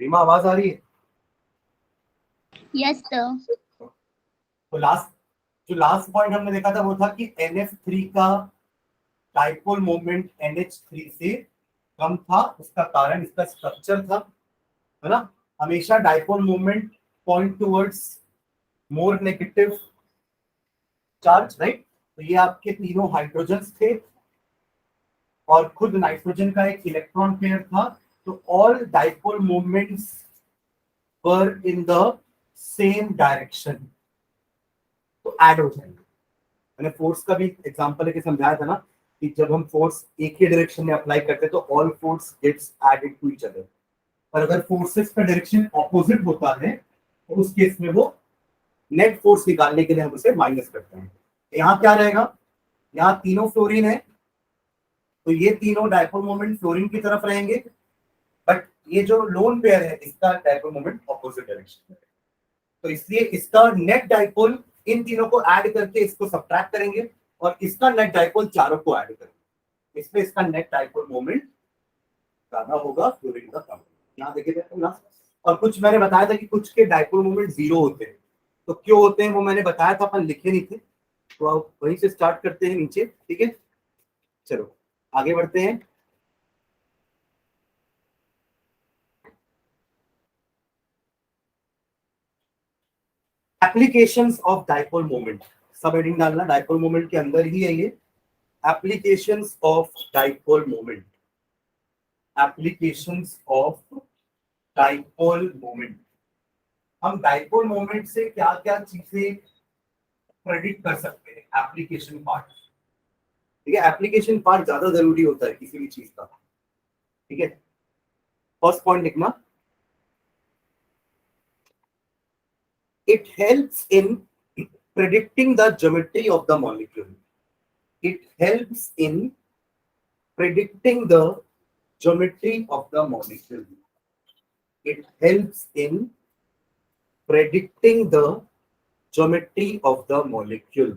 रीमा आवाज आ रही है? Yes sir. तो लास्ट पॉइंट हमने देखा था वो था कि NF3 का डाइपोल मोमेंट NH3 से कम था। उसका कारण इसका स्ट्रक्चर था, है ना। हमेशा dipole moment point towards more negative charge, right. तो ये आपके तीनों हाइड्रोजन थे और खुद नाइट्रोजन का एक इलेक्ट्रॉन पेयर था। तो all dipole moments were in the same direction, तो ऐड हो जाएंगे। मैंने फोर्स का भी एग्जांपल लेके समझाया था ना कि जब हम फोर्स एक ही डायरेक्शन में अप्लाई करते हैं तो all force gets added to each other. और अगर फोर्सेस का डायरेक्शन ऑपोजिट होता है तो उस केस में वो नेट फोर्स निकालने के लिए हम उसे माइनस करते हैं। यहाँ क्या रहेगा, यहाँ तीनों फ्लोरीन है तो ये तीनों डाइपोल मोमेंट फ्लोरीन की तरफ रहेंगे, बट ये जो लोन पेयर है इसका डाइपोल मोमेंट ऑपोजिट डायरेक्शन में। तो इसलिए इसका नेट डाइपोल इन तीनों को ऐड करके इसको सब्ट्रैक्ट करेंगे और इसका नेट डाइपोल चारों को ऐड करेंगे, इसमें इसका नेट डाइपोल मोमेंट ज्यादा होगा, फ्लोरीन का कम। यहाँ देखिए ना, और कुछ मैंने बताया था कि कुछ के डाइपोल मोमेंट 0 होते हैं। तो क्यों होते हैं वो मैंने बताया था, अपन लिखे नहीं थे, तो आप वहीं से स्टार्ट करते हैं नीचे, ठीक है। चलो आगे बढ़ते हैं। एप्लीकेशंस ऑफ डाइपोल मोमेंट, सब हेडिंग डालना, डाइपोल मोमेंट के अंदर ही है ये। Applications of dipole moment, applications of dipole moment. हम डाइपोल मोमेंट से क्या क्या चीजें प्रेडिक्ट कर सकते हैं, एप्लीकेशन पार्ट, ठीक है। एप्लीकेशन पार्ट ज्यादा जरूरी होता है किसी भी चीज का, ठीक है। फर्स्ट पॉइंट लिखना, it helps in predicting the geometry of the molecule. It helps in predicting the geometry of the molecule. It helps in predicting the geometry of the molecule.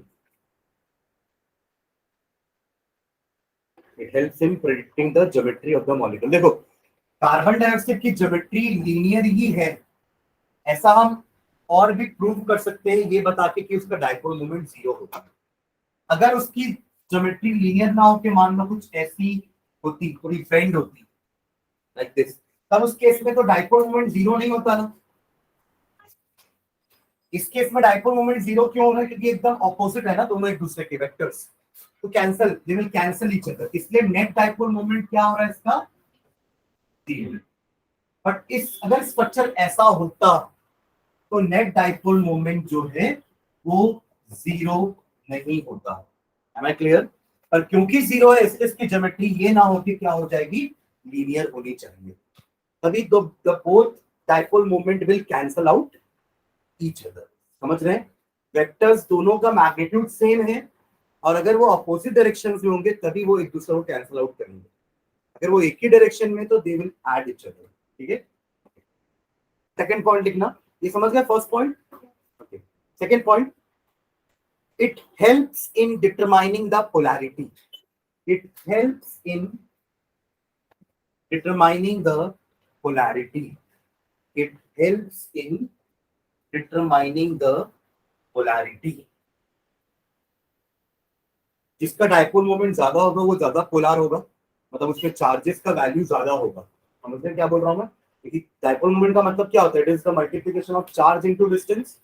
It helps in predicting the geometry of the molecule. देखो carbon dioxide की geometry linear ही है, ऐसा हम और भी prove कर सकते हैं ये बता के कि उसका डाइपोल मोमेंट 0 होगा। अगर उसकी ज्योमेट्री लीनियर ना हो के मान लो कुछ ऐसी होती, थोड़ी बेंड होती लाइक दिस, तब उस केस में तो डाइपोल मोमेंट 0 नहीं होता ना। इस केस में डाइपोल मोमेंट 0 क्यों हो रहा है, क्योंकि एकदम ऑपोजिट है ना दोनों एक दूसरे के वेक्टर्स, तो cancel, they will cancel each other, इसलिए नेट डाइपोल मोमेंट क्या हो रहा है इसका 0। बट इस अगर स्ट्रक्चर ऐसा होता तो नेट डाइपोल मोमेंट जो है वो 0 नहीं होता। Am I clear? पर क्योंकि 0 है इसलिए इसकी ज्योमेट्री ये ना होती क्या हो जाएगी, लीनियर होनी चाहिए, तभी the both dipole moment will cancel out each other. समझ रहे हैं, वेक्टर्स दोनों का मैग्नीट्यूड सेम है और अगर वो अपोजिट डायरेक्शन में होंगे तभी वो एक दूसरे को कैंसल आउट करेंगे, अगर वो एक ही डायरेक्शन में तो they will add each other, ठीक है। सेकंड पॉइंट लिखना, ये समझ गया first point, okay. Second point, it helps in determining the polarity. It helps in determining the polarity. It helps in determining the polarity. जिसका dipole moment ज्यादा होगा वो ज्यादा पोलर होगा, मतलब उसमें चार्जेस का वैल्यू ज्यादा होगा। समझते हैं क्या बोल रहा हूँ मैं, क्योंकि डाइपोल मोमेंट का मतलब क्या होता है, it is the multiplication of charge into distance.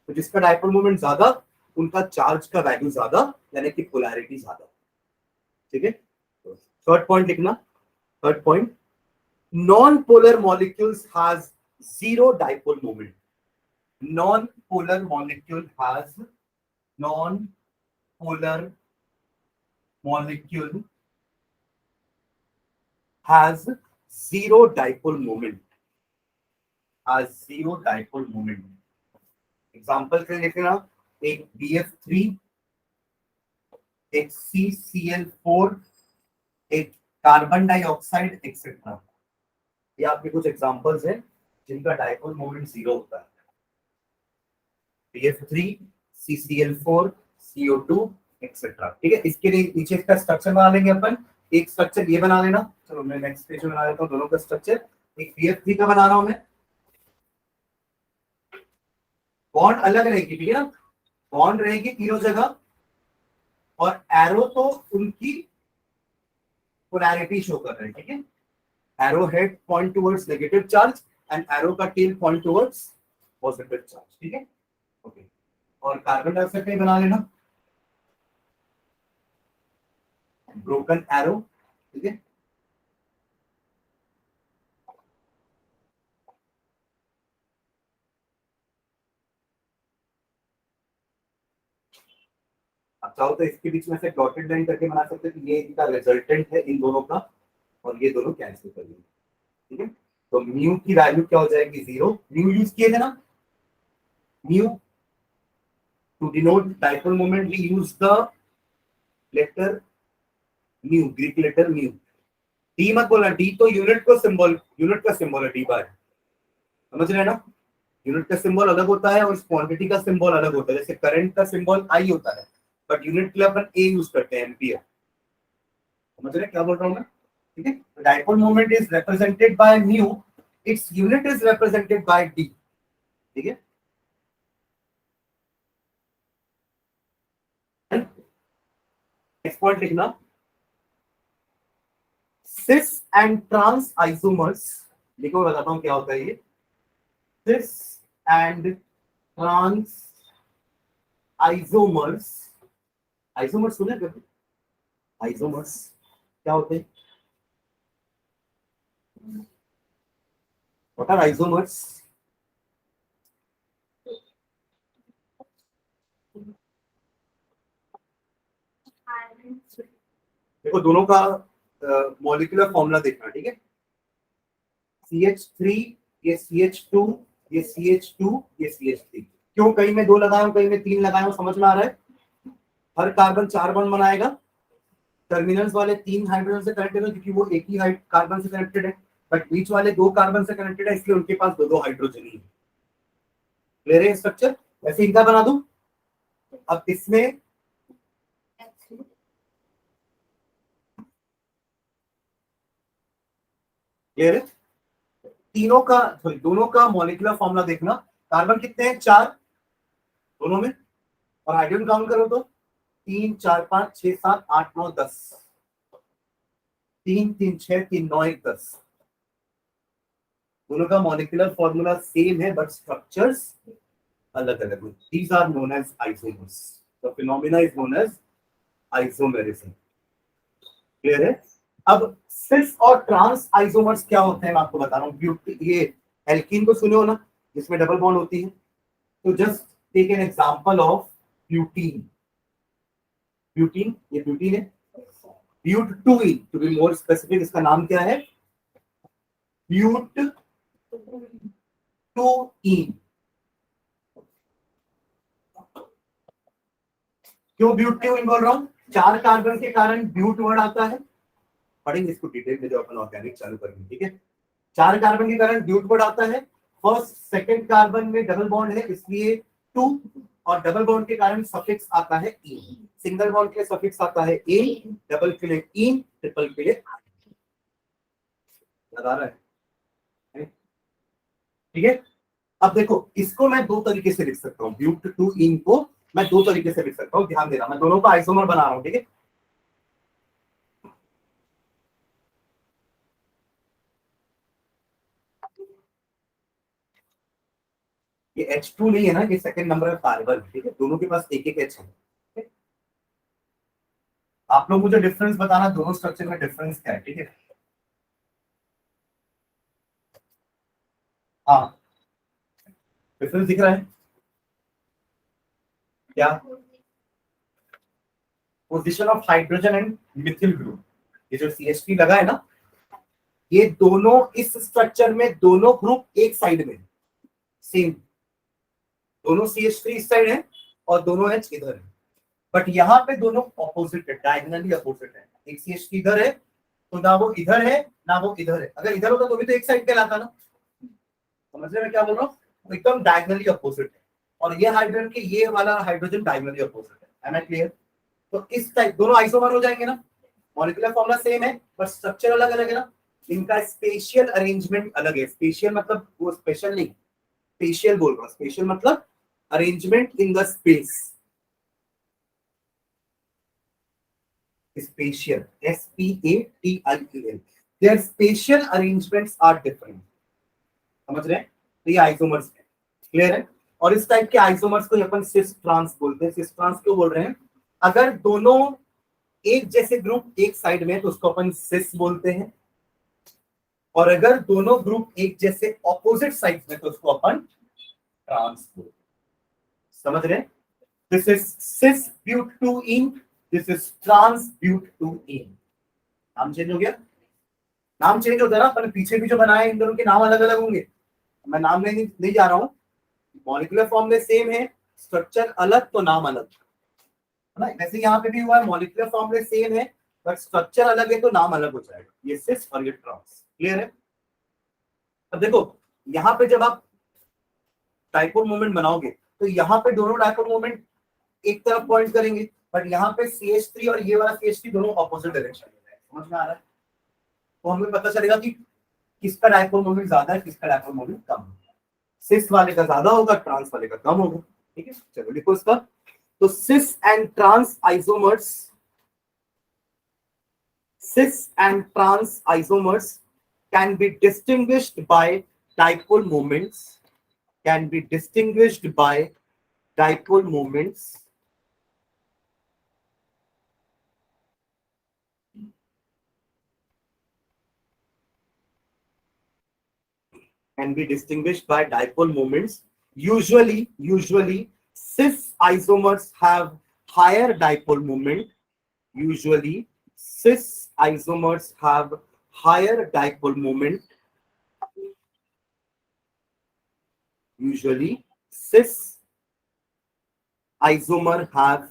तो जिसका डाइपोल मोमेंट ज्यादा उनका चार्ज का वैल्यू ज्यादा, यानी कि पोलैरिटी ज्यादा, ठीक है। थर्ड पॉइंट लिखना, third point, non polar molecules has 0 dipole moment. Non polar molecule has, non polar molecule has 0 dipole moment, has 0 dipole moment। Example के लिखना, एक BF3, एक CCl4, एक कार्बन डाइऑक्साइड एक्सेट्रा। ये आपके कुछ एग्जांपल्स हैं जिनका डाइपोल मोमेंट 0 होता है। BF3, CCl4, CO2 एक्सेट्रा, ठीक है। इसके लिए नीचे इसका स्ट्रक्चर बना लेंगे अपन। एक स्ट्रक्चर ये बना लेना, चलो मैं नेक्स्ट पेज में बना लेता हूँ दोनों का स्ट्रक्चर। एक BF3 का बना रहा हूँ मैं, बॉन्ड अलग रहेगी, ठीक है ना, बॉन्ड रहेगी तीनों जगह, और एरो तो उनकी पोलैरिटी शो कर रहे हैं, ठीक है, arrow head point towards negative charge and arrow का tail point towards positive charge, ठीक है, ओके। और कार्बन डाइऑक्साइड का ही बना लेना, ब्रोकन एरो, ठीक है, अब चाहो तो इसके बीच में से डॉटेड लाइन करके बना सकते हैं, ये इनका रिजल्टेंट है इन दोनों का, और ये दोनों कैंसिल कर देंगे, ठीक है। तो म्यू की वैल्यू क्या हो जाएगी, 0, म्यू यूज किए थे ना, mu to denote dipole moment we use the letter mu, Greek letter mu, D मत बोलना, डी तो यूनिट को सिंबल, यूनिट का सिंबल है डी बार, समझ रहे हैं ना, यूनिट का सिंबल अलग होता है और क्वांटिटी का सिंबल अलग होता है, जैसे करंट का सिंबल आई होता है, बट यूनिट के लिए अपन ए यूज करते हैं, एम्पियर, समझ रहे हैं क्या बोल रहा हूं मैं, ठीक है। Dipole moment is represented by mu, its unit is represented by D, ठीक है। नेक्स्ट पॉइंट लिखना, सिस एंड ट्रांस आइसोमर्स, लिखो बताता हूं क्या होता है ये, सिस एंड ट्रांस आइसोमर्स, आइसोमर्स सुने कभी, आइसोमर्स क्या होते हैं, व्हाट आर आइसोमर्स, देखो दोनों का मॉलिक्यूलर फॉर्मूला देखना, ठीक है, CH3, ये CH2, ये CH2, ये CH3, क्यों कहीं में 2 लगाया हूं कहीं में 3 लगाया हूं, समझ में आ रहा है, हर कार्बन 4 बॉन्ड बनाएगा, टर्मिनल्स वाले 3 हाइड्रोजन से कनेक्टेड है क्योंकि वो एक ही कार्बन से कनेक्टेड है, बट बीच वाले 2 कार्बन से कनेक्टेड है इसलिए उनके पास 2 हाइड्रोजन ही है, क्लियर है स्ट्रक्चर, वैसे इनका बना दूं, अब इसमें क्लियर है, तीनों का सॉरी दोनों का मॉलिक्यूलर फॉर्मूला देखना, कार्बन कितने हैं 4 दोनों में, और हाइड्रोजन काउंट करो तो 3 4 5 6 7 8 9 10, 3 3 6 3 9 1 10, दोनों का मॉलिक्यूलर फॉर्मूला सेम है बट स्ट्रक्चर्स अलग अलग है, these are known as isomers, the phenomena is known as isomerism, clear है। अब सिस और ट्रांस आइसोमर्स क्या होते हैं मैं आपको बता रहा हूँ, ये एल्कीन को सुने हो ना जिसमें डबल बॉन्ड होती है, तो just take an example of butene, butene ये ब्यूटीन है, but two ene to be more specific इसका नाम क्या है, ब्यूट-2-इन, क्यों ब्यूट-2-इन बोल रहा हूं, 4 कार्बन के कारण ब्यूट वर्ड आता है, पढ़ेंगे इसको डिटेल में जब अपन ऑर्गेनिक चालू करेंगे, ठीक है, 4 कार्बन के कारण ब्यूट वर्ड आता है, फर्स्ट सेकंड कार्बन में डबल बॉन्ड है इसलिए 2, और डबल बॉन्ड के कारण सफिक्स आता है इन, सिंगल बॉन्ड के लिए सफिक्स आता है इन, डबल के लिए इन, ट्रिपल के लिए लगा रहा है, ठीक है। अब देखो इसको मैं 2 तरीके से लिख सकता हूँ, ब्यूट-2-इन को मैं 2 तरीके से लिख सकता हूँ, ध्यान देना मैं दोनों का आइसोमर बना रहा हूँ, ठीक है, ये H2 नहीं है ना, ये सेकंड नंबर है कार्बन, ठीक है, दोनों के पास एक एक H है, आप लोग मुझे डिफरेंस बताना दोनों स्ट्रक्चर में डिफरेंस क्या है, ठीक है, हाँ डिफरेंस दिख रहा है क्या, position of hydrogen and methyl group, ये जो CH3 लगा है ना, ये दोनों इस स्ट्रक्चर में दोनों ग्रुप एक साइड में सेम, दोनों CH3 इस साइड है और दोनों H इधर है, बट यहाँ पे दोनों ऑपोजिट है, डायगोनली अपोजिट है, एक CH3 इधर है तो ना वो इधर है ना वो इधर है, अगर इधर होता तो भी तो एक साइड कहलाता ना, समझ रहे मैं क्या बोल रहा हूँ, एकदम डायगोनली अपोजिट है, और ये हाइड्रोजन के ये वाला हाइड्रोजन डायगोनली अपोजिट है, एम आई क्लियर, तो इस टाइप दोनों आइसोमर हो जाएंगे ना, मॉलिक्यूलर फॉर्मूला सेम है बट स्ट्रक्चर अलग अलग है ना, इनका स्पेशियल अरेंजमेंट अलग है, स्पेशियल मतलब वो स्पेशल नहीं, स्पेशियल बोल रहा हूँ, स्पेशल मतलब arrangement in the space. Spatial, SPATIAL. Their spatial arrangements are different. समझ रहे हैं? तो ये आइसोमर्स है, क्लियर है? और इस टाइप के आइसोमर्स को अपन सिस ट्रांस बोलते हैं। सिस ट्रांस क्यों बोल रहे हैं? अगर दोनों एक जैसे ग्रुप एक साइड में तो उसको अपन सिस बोलते हैं, और अगर दोनों ग्रुप एक जैसे ऑपोजिट साइड में तो उसको अपन ट्रांस बोलते हैं। समझ रहे हैं? This is cis butane, this is trans butane. नाम चेंज हो गया? नाम चेंज होता है ना, अपन पीछे भी जो बनाए इन दोनों के नाम अलग अलग होंगे। मैं नाम नहीं जा रहा हूं, मॉलिक्यूलर फॉर्मूले सेम है, स्ट्रक्चर अलग तो नाम अलग, है ना? वैसे यहाँ पे भी हुआ है, मॉलिक्यूलर फॉर्मूले सेम है बट स्ट्रक्चर अलग है तो नाम अलग हो जाएगा। ये सिस और ये ट्रांस, क्लियर है? अब देखो यहाँ पे जब आप डाइपोल मोमेंट बनाओगे तो यहाँ पे दोनों डाइपोल मोमेंट एक तरफ पॉइंट करेंगे, बट यहाँ पे CH3 और ये वाला CH3 दोनों ऑपोजिट डायरेक्शन में है। समझ में आ रहा है? तो हमें पता चलेगा कि किसका डाइपोल मोमेंट ज्यादा है, किसका डाइपोल मोमेंट कम है। सिस वाले का ज्यादा होगा, ट्रांस वाले का कम होगा। ठीक है, चलो लिखो इसका। तो cis and trans isomers can be distinguished by dipole moments, can be distinguished by dipole moments usually cis isomers have higher dipole moment. Usually cis isomers have higher dipole moment. Usually cis isomer have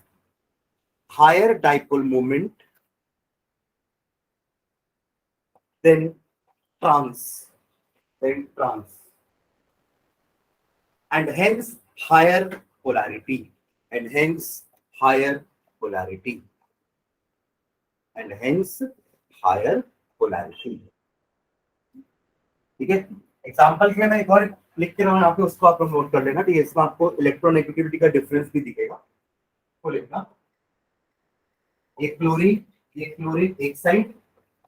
higher dipole moment than trans, and hence higher polarity, and hence higher polarity, and hence higher polarity. ठीक है, example के लिए मैं एक और लिख के रहा हूं यहाँ पे, उसको आप लोग नोट कर लेना। ठीक है, इसमें आपको इलेक्ट्रोनेगेटिविटी का डिफरेंस भी दिखेगा, तो लिखना। एक क्लोरीन एक साइड,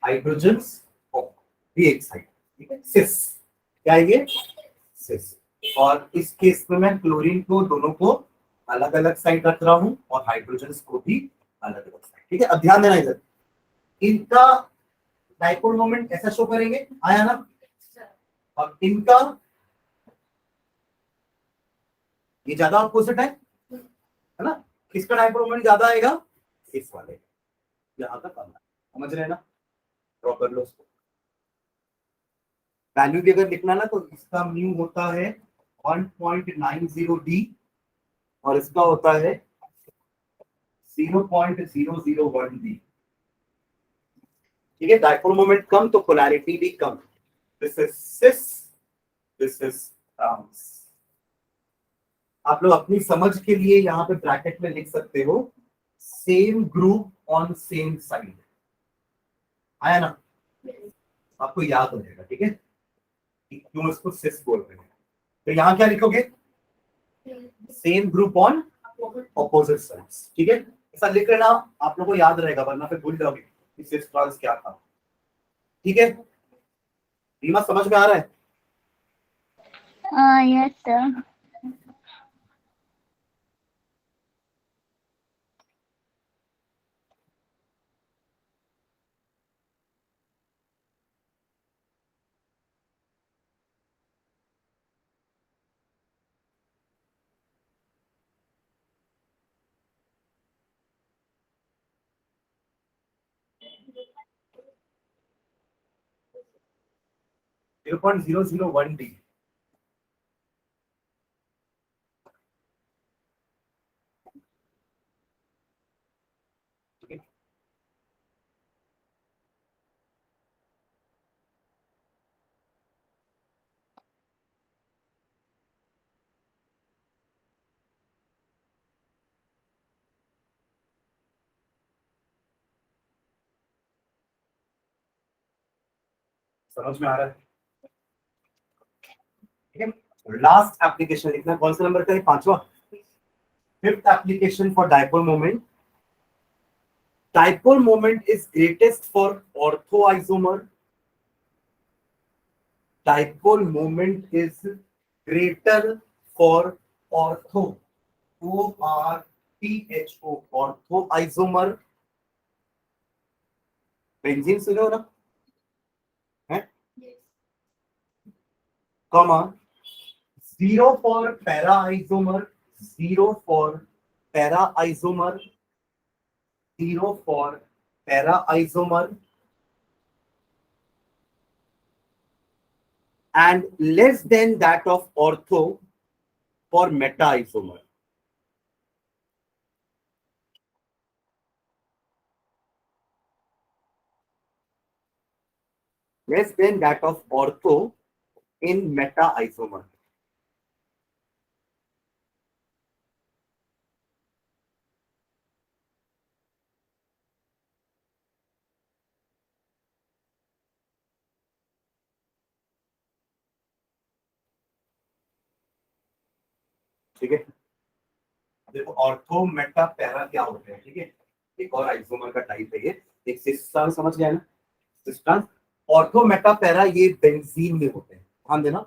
हाइड्रोजन्स भी एक साइड। ठीक है, सिस क्या है ये? सिस। और इस केस में मैं क्लोरीन को दोनों को अलग अलग साइड रख रहा हूं और हाइड्रोजन्स को भी अलग अलग साइड। ठीक है, अब ध्यान देना इधर, इनका डाइपोल मोमेंट ऐसा शो करेंगे, आया ना? और इनका ये ज्यादा अपोजिट है ना? किसका डाइपोल मोमेंट ज्यादा आएगा? इस वाले, यहां तक कम है। समझ रहे हैं ना? ड्रॉ कर लो उसको। वैल्यू भी अगर लिखना ना तो इसका म्यू होता है 1.90 डी और इसका होता है 0.001 डी। ठीक है, डाइपोल मोमेंट कम तो पोलैरिटी भी कम। This is cis, this is trans. आप लोग अपनी समझ के लिए यहाँ पे ब्रैकेट में लिख सकते हो, same group on same side. आया ना? आपको याद हो जाएगा। ठीक है, क्यों इसको सिस बोल रहे हैं। तो यहाँ क्या लिखोगे? Same group on opposite sides. ठीक है, ऐसा लिख लेना, आप लोगों को याद रहेगा, वरना फिर भूल जाओगे कि सिस ट्रांस क्या था। ठीक है, रीमा समझ में आ रहा है? Yes sir. Zero 0.001 D. समझ में आ रहा है? ठीक है, लास्ट एप्लीकेशन लिखना, कौन सा नंबर का है? 5वां। Fifth application for dipole moment. Dipole moment is greatest for orthoisomer. Dipole moment is greater for ortho. O-R-T-H-O. Orthoisomer. Benzene सुने हो ना? है? Comma. 0 for para-isomer. 0 for para-isomer. 0 for para-isomer. And less than that of ortho for meta-isomer. Less than that of ortho in meta-isomer. ठीक है, देखो ortho meta para क्या होते हैं, ठीक है, एक और आइसोमर का टाइप है ये, एक सिस्टम समझ गया ना, सिस्टम ऑर्थो मेटा पैरा ये बेंजीन में होते हैं, ध्यान देना।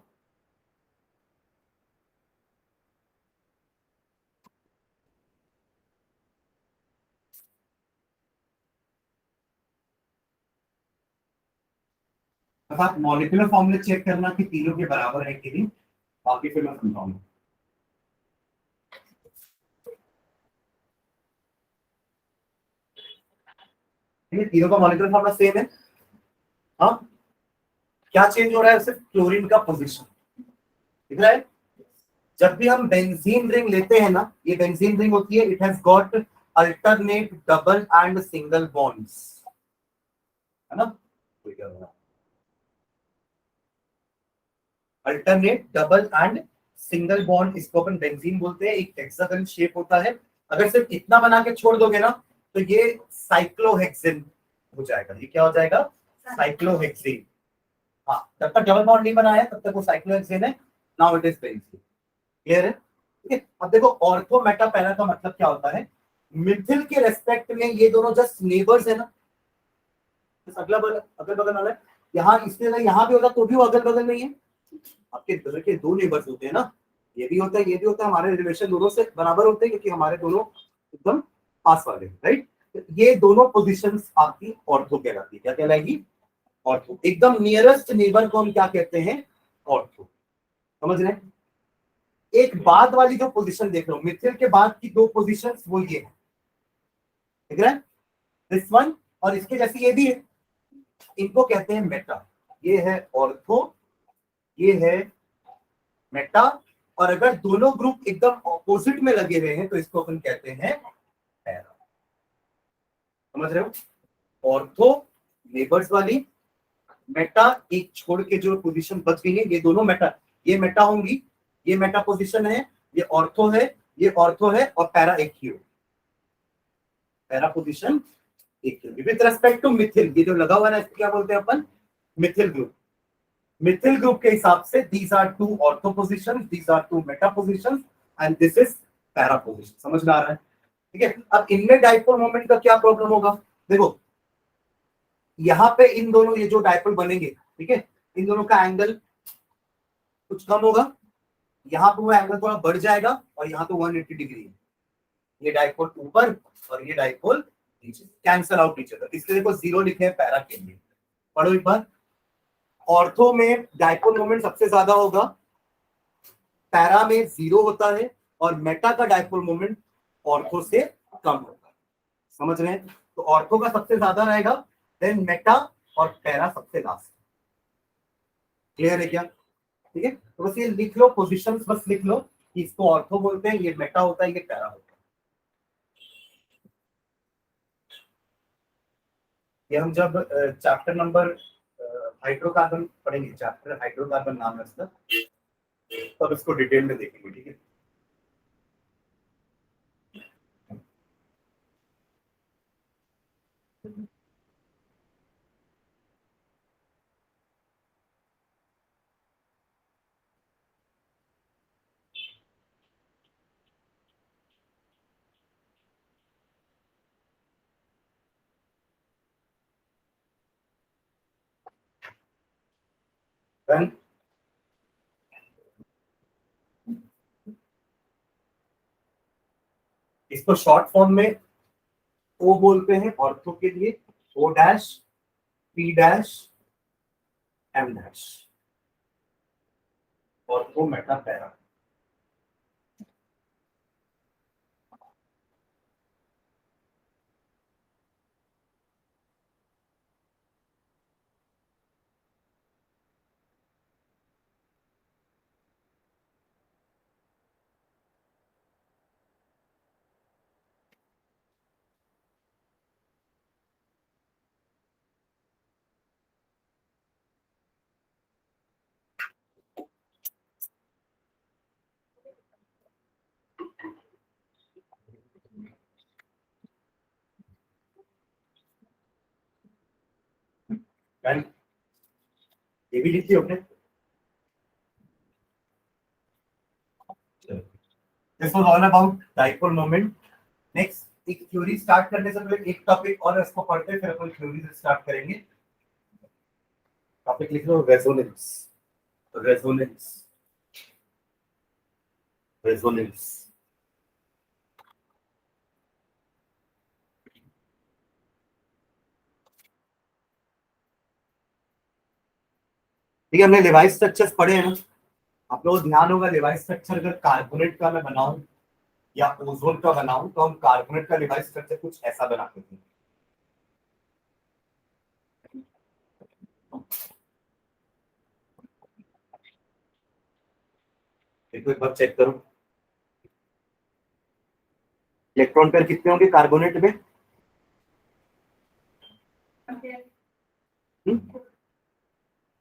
आप मॉलिक्यूलर फॉर्मूले चेक करना कि तीनों के बराबर है कि नहीं, बाकी फिर मैं समझाऊंगा। ठीक है, तीनों का मॉलिक्यूलर फॉर्मूला सेम है। हाँ, क्या चेंज हो रहा है, सिर्फ क्लोरीन का पोजीशन दिख रहा है। जब भी हम बेंजीन रिंग लेते हैं ना, ये बेंजीन रिंग होती है, it has got alternate double and single bonds, है ना, alternate double and single bond, इसको अपन बेंजीन बोलते हैं, एक हेक्सागन शेप होता है। अगर सिर्फ इतना बना के छोड़ दोगे ना तो ये साइक्लोहेक्सेन हो जाएगा। ये क्या हो जाएगा, साइक्लोहेक्सेन। हाँ, जब तक डबल बॉन्ड नहीं बनाया तब तक वो साइक्लोहेक्सेन है। Now it is benzene. Clear है? ठीक है, अब देखो ऑर्थो मेटा पैरा का मतलब क्या होता है। मिथिल के रेस्पेक्ट में ये दोनों जस्ट नेबर्स है ना, अगला बगल अगल बगल वाला है। यहाँ इसके अगर यहाँ भी होगा तो भी वो अगल बगल में ही है। आपके घर के दो नेबर्स होते हैं ना, ये भी होता है ये भी होता है, हमारे रिलेशन दोनों से बराबर होते हैं क्योंकि हमारे दोनों एकदम पास वाले, राइट। ये दोनों पोजीशंस आपकी ऑर्थो कहलाती है। क्या कहलाएगी, ऑर्थो। एकदम नियरेस्ट नेबर को हम क्या कहते हैं, ऑर्थो। समझ रहे हैं? एक बाद वाली जो पोजीशन देख रहे हो, मिथिल के बाद की दो पोजीशंस वो ये है, ठीक है, दिस वन और इसके जैसी ये भी है, इनको कहते हैं मेटा। ये है ऑर्थो, ये है मेटा। और अगर दोनों ग्रुप एकदम ऑपोजिट में लगे हुए हैं तो इसको अपन कहते हैं पैरा। समझ रहे हो? ऑर्थो नेबर्स वाली, मेटा एक छोड़ के जो पोजीशन बच गई है, ये दोनों मेटा, ये मेटा होंगी, ये मेटा पोजीशन है, ये ऑर्थो है, ये ऑर्थो है, और पैरा एक ही हो, पैरा पोजीशन एक ही। विद रेस्पेक्ट टू मिथिल, ये जो लगा हुआ है ना, इसको क्या बोलते हैं अपन, मिथिल ग्रुप। मिथिल ग्रुप के हिसाब से these are two ortho positions, these are two meta positions and this is para position। समझ में आ रहा है? ठीक है, अब इनमें डाइपोल मोमेंट का क्या प्रॉब्लम होगा, देखो यहाँ पे इन दोनों ये जो डाइपोल बनेंगे, ठीक है, इन दोनों का एंगल कुछ कम होगा, यहाँ पे वो एंगल थोड़ा बढ़ जाएगा और यहाँ तो 180 डिग्री है। ये डाइपोल ऊपर और ये डाइपोल नीचे, कैंसल आउट ईच अदर, इसलिए देखो जीरो लिखे हैं पैरा के लिए। पढ़ो एक बार, ऑर्थो में डाइपोल मोमेंट सबसे ज्यादा होगा, पैरा में जीरो होता है, और मेटा का डाइपोल मोमेंट ऑर्थो से कम होता है। समझ रहे हैं? तो ऑर्थो का सबसे ज्यादा रहेगा, देन मेटा, और पैरा सबसे लास्ट। क्लियर है क्या? ठीक है, तो बस ये लिख लो, पोजीशंस बस लिख लो कि इसको ऑर्थो बोलते हैं, ये मेटा होता है, ये पैरा होता है। ये हम जब चैप्टर नंबर हाइड्रोकार्बन पढ़ेंगे, चैप्टर हाइड्रोकार्बन नाम है इसका, तब इसको डिटेल में देखेंगे। ठीक है, Then इसको शॉर्ट फॉर्म में ओ बोलते हैं ऑर्थो के लिए, O dash P dash M dash, ortho meta para. ये भी लिखी आपने। This was all about dipole moment. Next एक थ्योरी स्टार्ट करने से पहले एक टॉपिक और इसको पढ़ते हैं, फिर अपन थ्योरी से स्टार्ट करेंगे। टॉपिक लिख लो, रेजोनेंस। Resonance, resonance. ठीक है, हमने लेवाइस स्ट्रक्चर्स पढ़े हैं ना। आप लोगों को ध्यान होगा लेवाइस स्ट्रक्चर अगर कार्बोनेट का मैं बनाऊं या ओजोन का बनाऊं तो हम कार्बोनेट का लेवाइस स्ट्रक्चर कुछ ऐसा बनाते थे। देखो एक बार चेक करो, इलेक्ट्रॉन पेयर कितने होंगे कार्बोनेट में?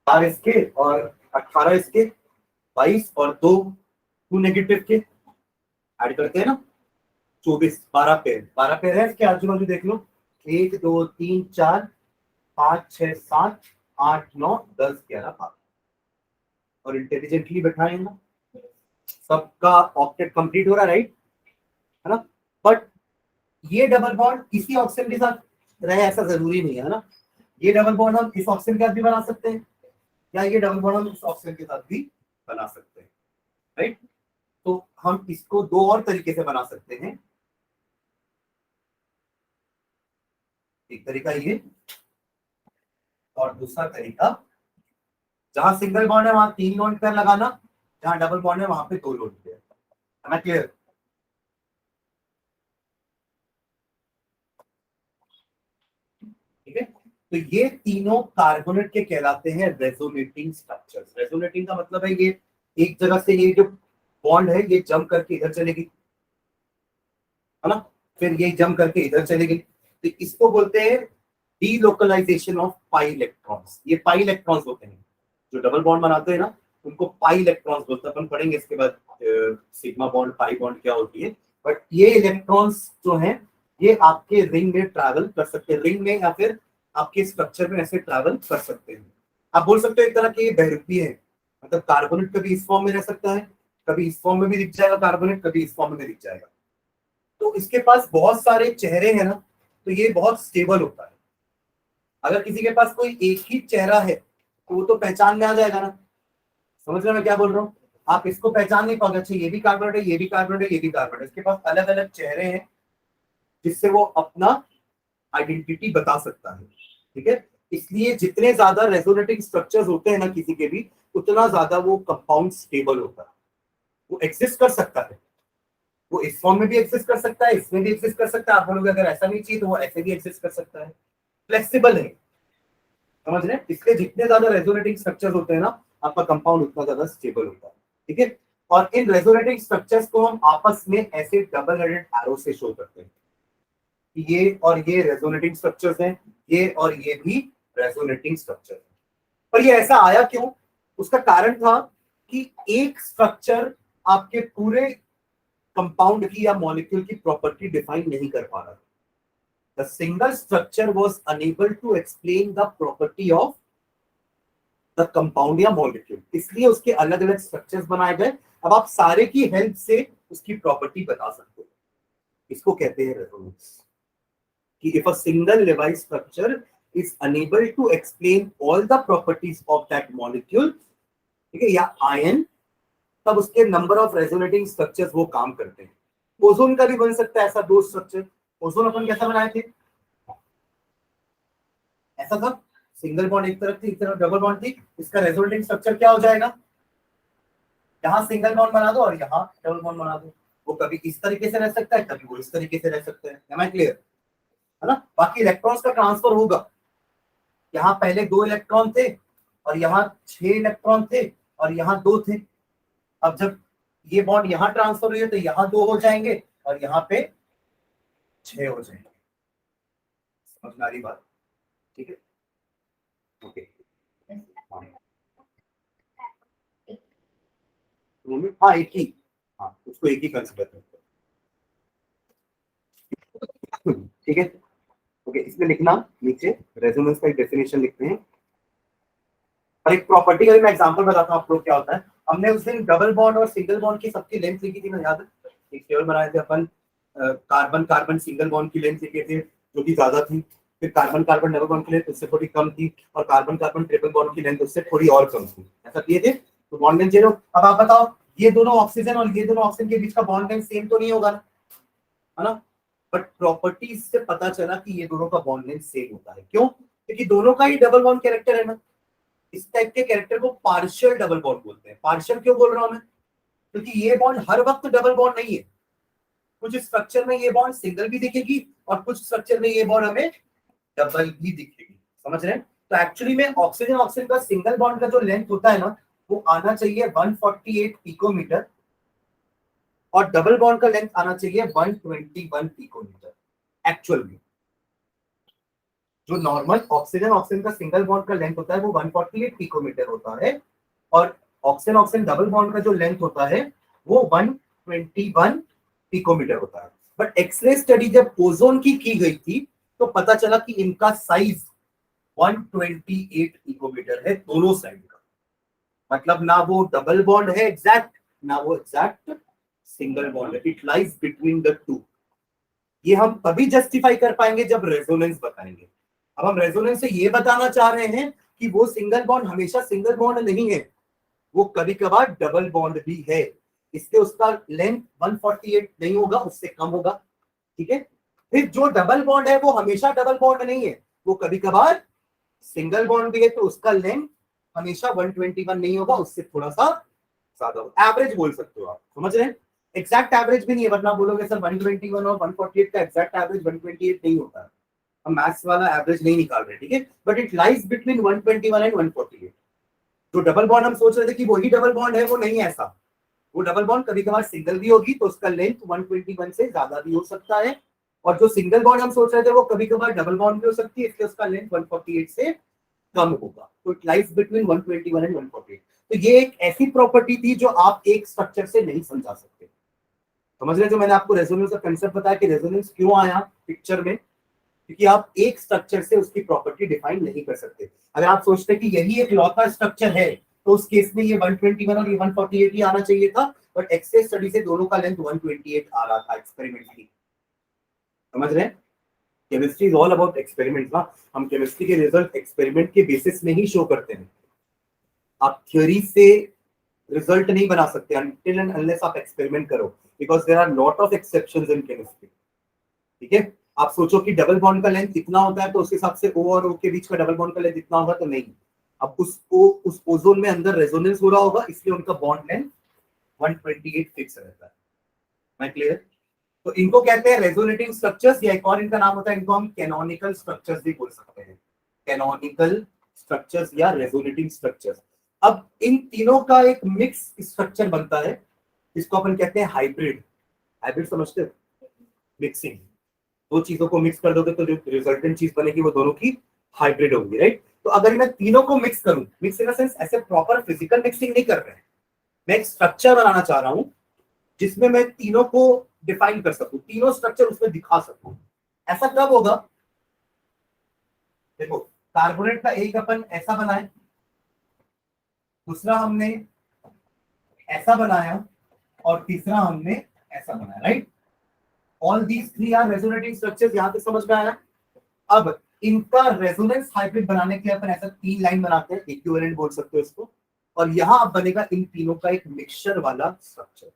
4 इसके और 18 इसके, 22 और 2 नेगेटिव के ऐड करते हैं ना, 24, 12 पेयर। 12 पेयर है इसके आजू बाजू देख लो, 1 2 3 4 5 6 7 8 9 10 11 12। और इंटेलिजेंटली बैठाए ना, सबका ऑक्टेट कंप्लीट हो रहा है, राइट है ना। बट ये डबल बॉन्ड इसी ऑक्सीजन के साथ रहे ऐसा जरूरी नहीं है ना। ये डबल बॉन्ड हम इस ऑक्सीजन के साथ भी बना सकते हैं, या ये डबल बॉन्ड हम इस ऑक्सीजन के साथ भी बना सकते हैं, राइट। तो हम इसको दो और तरीके से बना सकते हैं। एक तरीका ये, और दूसरा तरीका जहां सिंगल बॉन्ड है वहां 3 लोन पेयर लगाना, जहां डबल बॉन्ड है वहां पे 2 लोन पेयर। है ना क्लियर? ठीक है, तो ये तीनों कार्बोनेट के कहलाते हैं रेजोनेटिंग स्ट्रक्चर्स। रेजोनेटिंग का मतलब है ये एक जगह से ये जो बॉन्ड है ये जंप करके इधर चलेगी, है ना, फिर ये जंप करके इधर चलेगी, तो इसको बोलते हैं डीलोकलाइजेशन ऑफ पाई इलेक्ट्रॉन्स। ये पाई इलेक्ट्रॉन्स होते हैं जो डबल बॉन्ड बनाते हैं ना, उनको पाई इलेक्ट्रॉन्स बोलते हैं। अपन पढ़ेंगे इसके बाद सिग्मा बॉन्ड पाई बॉन्ड क्या होती है। बट ये इलेक्ट्रॉन्स जो हैं ये आपके रिंग में ट्रैवल कर सकते हैं, रिंग में या फिर आपके स्ट्रक्चर में ऐसे ट्रैवल कर सकते हैं। आप बोल सकते हो एक तरह की ये बहुरूपी है, मतलब कार्बोनेट कभी इस फॉर्म में रह सकता है, कभी इस फॉर्म में भी दिख जाएगा कार्बोनेट, कभी इस फॉर्म में भी दिख जाएगा। तो इसके पास बहुत सारे चेहरे हैं ना, तो ये बहुत स्टेबल होता है। अगर किसी के पास कोई एक ही चेहरा है तो वो तो पहचान में आ जाएगा ना। समझ रहे हो मैं क्या बोल रहा हूँ? आप इसको पहचान नहीं पाओगे, अच्छा ये भी कार्बोनेट है, ये भी कार्बोनेट है, ये भी कार्बोनेट है। इसके पास अलग अलग चेहरे हैं जिससे वो अपना आइडेंटिटी बता सकता है। ठीक है, इसलिए जितने ज्यादा रेजोनेटिंग स्ट्रक्चर्स होते हैं ना किसी के भी, उतना ज्यादा वो कंपाउंड स्टेबल होता है। वो एग्जिस्ट कर सकता है, वो इस फॉर्म में भी एग्जिस्ट कर सकता है, इसमें भी एग्जिस्ट कर सकता है। आप बोलोगे अगर ऐसा नहीं चाहिए तो वो ऐसे भी एग्जिस्ट कर सकता है, फ्लेक्सिबल है। समझ रहे हैं? इसलिए जितने ज्यादा रेजोनेटिंग स्ट्रक्चर्स होते हैं ना, आपका कंपाउंड उतना ज्यादा स्टेबल होता है। ठीक है, और इन रेजोनेटिंग स्ट्रक्चर्स को हम आपस में ऐसे डबल हेडेड एरो से शो करते हैं। ये और ये रेजोनेटिंग स्ट्रक्चर्स हैं, ये और ये भी रेजोनेटिंग स्ट्रक्चर है। पर ये ऐसा आया क्यों? उसका कारण था कि एक स्ट्रक्चर आपके पूरे कंपाउंड की या मॉलिक्यूल की प्रॉपर्टी डिफाइन नहीं कर पा रहा। The single structure was unable to explain the property of the compound या मॉलिक्यूल, इसलिए उसके अलग अलग स्ट्रक्चर्स बनाए गए। अब आप सारे की हेल्प से उसकी प्रॉपर्टी बता सकते हो। इसको कहते हैं रेजोनेंस। कि if a single Lewis structure is unable to explain all the properties of that molecule, ठीक है, या आयन, तब उसके नंबर ऑफ रेजोनेटिंग स्ट्रक्चर्स वो काम करते हैं। ओजोन का भी बन सकता है ऐसा दो स्ट्रक्चर। ओजोन अपन कैसा बनाए थे, ऐसा था, सिंगल बॉन्ड एक तरफ थी, एक तरफ डबल बॉन्ड थी। इसका रेजोनेटिंग स्ट्रक्चर क्या हो जाएगा, यहाँ सिंगल बॉन्ड बना दो और यहाँ डबल बॉन्ड बना दो। वो कभी इस तरीके से रह सकता है, कभी वो इस तरीके से रह सकते हैं। एम आई क्लियर, है ना। बाकी इलेक्ट्रॉन्स का ट्रांसफर होगा, यहाँ पहले 2 इलेक्ट्रॉन थे और यहाँ 6 इलेक्ट्रॉन थे और यहाँ 2 थे। अब जब ये बॉन्ड यहाँ ट्रांसफर हुई है तो यहाँ 2 हो जाएंगे और यहाँ पे 6 हो जाएंगे। समझ में आ रही बात, ठीक है, ओके। हाँ एक ही, हाँ उसको एक ही कंसिडर करते हैं, ठीक है, ओके। इसमें लिखना नीचे रेजोनेंस का एक डेफिनेशन लिखते हैं और एक प्रॉपर्टी का भी मैं एग्जांपल बताता हूँ आप लोग क्या होता है। हमने उस दिन डबल बॉन्ड और सिंगल बॉन्ड की सबकी लेंथ लिखी थी ना, याद है, एक टेबल बनाए थे अपन, कार्बन कार्बन सिंगल बॉन्ड की लेंथ लिखे थे जो कि ज्यादा थी, फिर कार्बन कार्बन डबल बॉन्ड की लेंथ उससे थोड़ी कम थी और कार्बन कार्बन ट्रिपल बॉन्ड की लेंथ उससे थोड़ी और कम थी, ऐसा किए थे। तो बॉन्ड लेंथ जीरो। अब आप बताओ ये दोनों ऑक्सीजन और ये दोनों ऑक्सीजन के बीच का बॉन्ड लेंथ सेम तो नहीं होगा ना, है ना। बट प्रॉपर्टीज से पता चला कि ये दोनों का बॉन्ड लेंथ सेम होता है। क्यों, क्योंकि दोनों का ही डबल बॉन्ड कैरेक्टर है ना। इस टाइप के कैरेक्टर को पार्शियल डबल बॉन्ड बोलते हैं। पार्शियल क्यों बोल रहा हूं मैं, क्योंकि ये बॉन्ड हर वक्त डबल बॉन्ड नहीं है। कुछ स्ट्रक्चर में ये बॉन्ड सिंगल भी दिखेगी और कुछ स्ट्रक्चर में ये बॉन्ड हमें डबल भी दिखेगी, समझ रहे हैं। तो एक्चुअली में ऑक्सीजन ऑक्सीजन का सिंगल बॉन्ड का जो लेंथ होता है ना, वो आना चाहिए 148 पिकोमीटर और डबल बॉन्ड का लेंथ आना चाहिए 121 पिकोमीटर। एक्चुअल में जो नॉर्मल ऑक्सीजन ऑक्सीजन का सिंगल बॉन्ड का लेंथ होता है वो 148 पिकोमीटर होता है और ऑक्सीजन ऑक्सीजन डबल बॉन्ड का जो लेंथ होता है वो 121 पिकोमीटर होता है। बट एक्सरे स्टडी जब ओजोन की गई थी तो पता चला कि इनका साइज 128 पिकोमीटर है दोनों साइड का। मतलब ना वो डबल बॉन्ड है एग्जैक्ट, ना वो एग्जैक्ट सिंगल बॉन्ड है, it lies between the two. ये हम तभी जस्टिफाई कर पाएंगे जब रेजोनेंस बताएंगे। अब हम रेजोनेंस से ये बताना चाह रहे हैं कि वो सिंगल बॉन्ड हमेशा सिंगल बॉन्ड नहीं है, वो कभी कभार डबल बॉन्ड भी है, इसलिए उसका लेंथ 148 नहीं होगा, उससे कम होगा, ठीक है। फिर जो डबल बॉन्ड है वो हमेशा डबल बॉन्ड नहीं है, वो कभी कभार सिंगल बॉन्ड भी है, तो उसका लेंथ हमेशा 121 नहीं होगा, उससे थोड़ा सा ज्यादा होगा। एवरेज बोल सकते हो आप, समझ रहे हैं। एग्जैक्ट एवरेज भी नहीं है, वरना बोलोगे सर 121 और 148 का एग्जैक्ट एवरेज 128 नहीं होता है, हम मैथ्स वाला एवरेज नहीं निकाल रहे, ठीक है। But it lies between 121 and 148। जो डबल बॉन्ड हम सोच रहे थे कि वही डबल बॉन्ड है, वो नहीं है ऐसा। वो डबल बॉन्ड कभी कभार सिंगल भी होगी तो उसका लेंथ 121 से ज्यादा भी हो सकता है, और जो सिंगल बॉन्ड हम सोच रहे थे वो कभी कभार डबल बॉन्ड भी हो सकती है, इसलिए उसका लेंथ 148 से कम होगा। तो इट लाइज बिटवीन 121 एंड 148। तो ये एक ऐसी प्रॉपर्टी थी जो आप एक स्ट्रक्चर से नहीं समझा सकते, समझ रहे। जो मैंने आपको रेजोनेंस का कंसेप्ट बताया कि रेजोनेंस क्यों आया पिक्चर में, क्योंकि आप एक स्ट्रक्चर से उसकी प्रॉपर्टी डिफाइन नहीं कर सकते। अगर आप सोचते कि यही एक लॉ का स्ट्रक्चर है तो उस केस में ये 121 और ये 148 ही आना चाहिए था, बट एक्सरे स्टडी से दोनों का लेंथ 128 आ रहा था एक्सपेरिमेंटली, समझ रहे हैं। Chemistry is all about experiment ना। हम केमिस्ट्री के रिजल्ट एक्सपेरिमेंट के बेसिस में ही शो करते हैं। आप थ्योरी से रिजल्ट नहीं बना सकते until and unless आप एक्सपेरिमेंट करो, because there are lot of exceptions in chemistry, ठीक है। आप सोचो कि डबल बॉन्ड का लेंथ इतना होता है तो उस हिसाब से ओ और ओ के बीच का डबल बॉन्ड का लेंथ इतना होगा, तो नहीं। अब उस ओजोन में अंदर रेजोनेंस हो रहा होगा, इसलिए उनका बॉन्ड लेंथ 128 फिक्स रहता है। मैं क्लियर। तो इनको कहते हैं रेजोनेटिंग स्ट्रक्चर्स, या एक और इनका नाम होता है, इनको हम कैनोनिकल स्ट्रक्चर्स भी बोल सकते हैं। कैनोनिकल स्ट्रक्चर्स या रेजोनेटिंग स्ट्रक्चर्स। अब इन तीनों का एक मिक्स स्ट्रक्चर बनता है, जिसको अपन कहते हैं हाइब्रिड। हाइब्रिड समझते हो, मिक्सिंग। दो चीजों को मिक्स कर दोगे तो जो रिजल्टेंट चीज बनेगी वो दोनों की हाइब्रिड होगी, राइट। तो अगर मैं तीनों को मिक्स करूं, मिक्स इन द सेंस ऐसे प्रॉपर फिजिकल मिक्सिंग नहीं कर रहे हैं, मैं एक स्ट्रक्चर बनाना चाह रहा हूं जिसमें मैं तीनों को डिफाइन कर सकूं, तीनों स्ट्रक्चर उसमें दिखा सकूं। ऐसा कब होगा, देखो कार्बोनेट का एक अपन ऐसा बनाए, दूसरा हमने ऐसा बनाया और तीसरा हमने ऐसा बनाया, right. All these three are resonating structures, यहां तक समझ में आया। अब इनका रेजोनेंस हाइब्रिड बनाने के लिए अपन ऐसा 3 लाइन बनाते हैं, इक्विवेलेंट बोल सकते हो इसको, और यहाँ अब बनेगा इन तीनों का एक मिक्सचर वाला स्ट्रक्चर।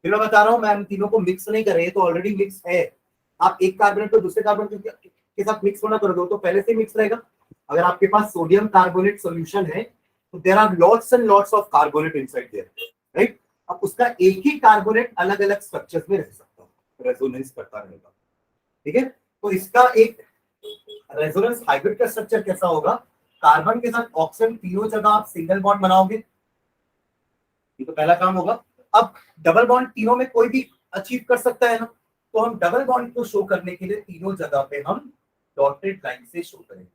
फिर मैं बता रहा हूँ, मैं इन तीनों को मिक्स नहीं कर रहे, तो ऑलरेडी मिक्स है। आप एक कार्बोनेट को दूसरे कार्बोनेट के साथ मिक्स होना कर दो तो पहले से मिक्स रहेगा। अगर आपके पास सोडियम कार्बोनेट सॉल्यूशन है तो there are lots and lots of carbonate inside there, right. अब उसका एक ही कार्बोनेट अलग अलग स्ट्रक्चर्स में रह सकता है, रेजोनेंस करता रहेगा, ठीक है। तो इसका एक रेजोनेंस हाइब्रिड का स्ट्रक्चर कैसा होगा, कार्बन के साथ ऑक्सीजन तीनों जगह आप सिंगल बॉन्ड बनाओगे, ये तो पहला काम होगा। अब डबल बॉन्ड तीनों में कोई भी अचीव कर सकता है ना, तो हम डबल बॉन्ड को शो करने के लिए तीनों जगह पे हम डॉटेड लाइन से शो करेंगे।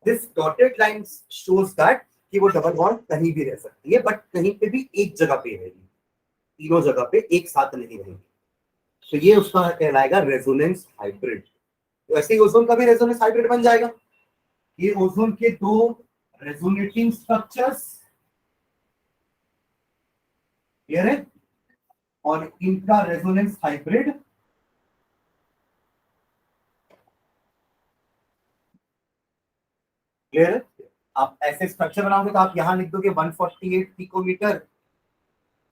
This dotted line shows that कि वो डबल बॉन्ड कहीं भी रह सकती है, बट कहीं पे भी एक जगह पे रहेगी, तीनों जगह पे एक साथ नहीं रहेगी। तो ये उसका कहलाएगा रेजोनेंस हाइब्रिड। तो ऐसे ही ओजोन का भी रेजोनेंस हाइब्रिड बन जाएगा। ये ओजोन के दो रेजोनेटिंग स्ट्रक्चर्स क्लियर है, और इनका रेजोनेंस हाइब्रिड क्लियर है। आप ऐसे स्ट्रक्चर बनाओगे तो आप यहां लिख दोगे 148 picometer,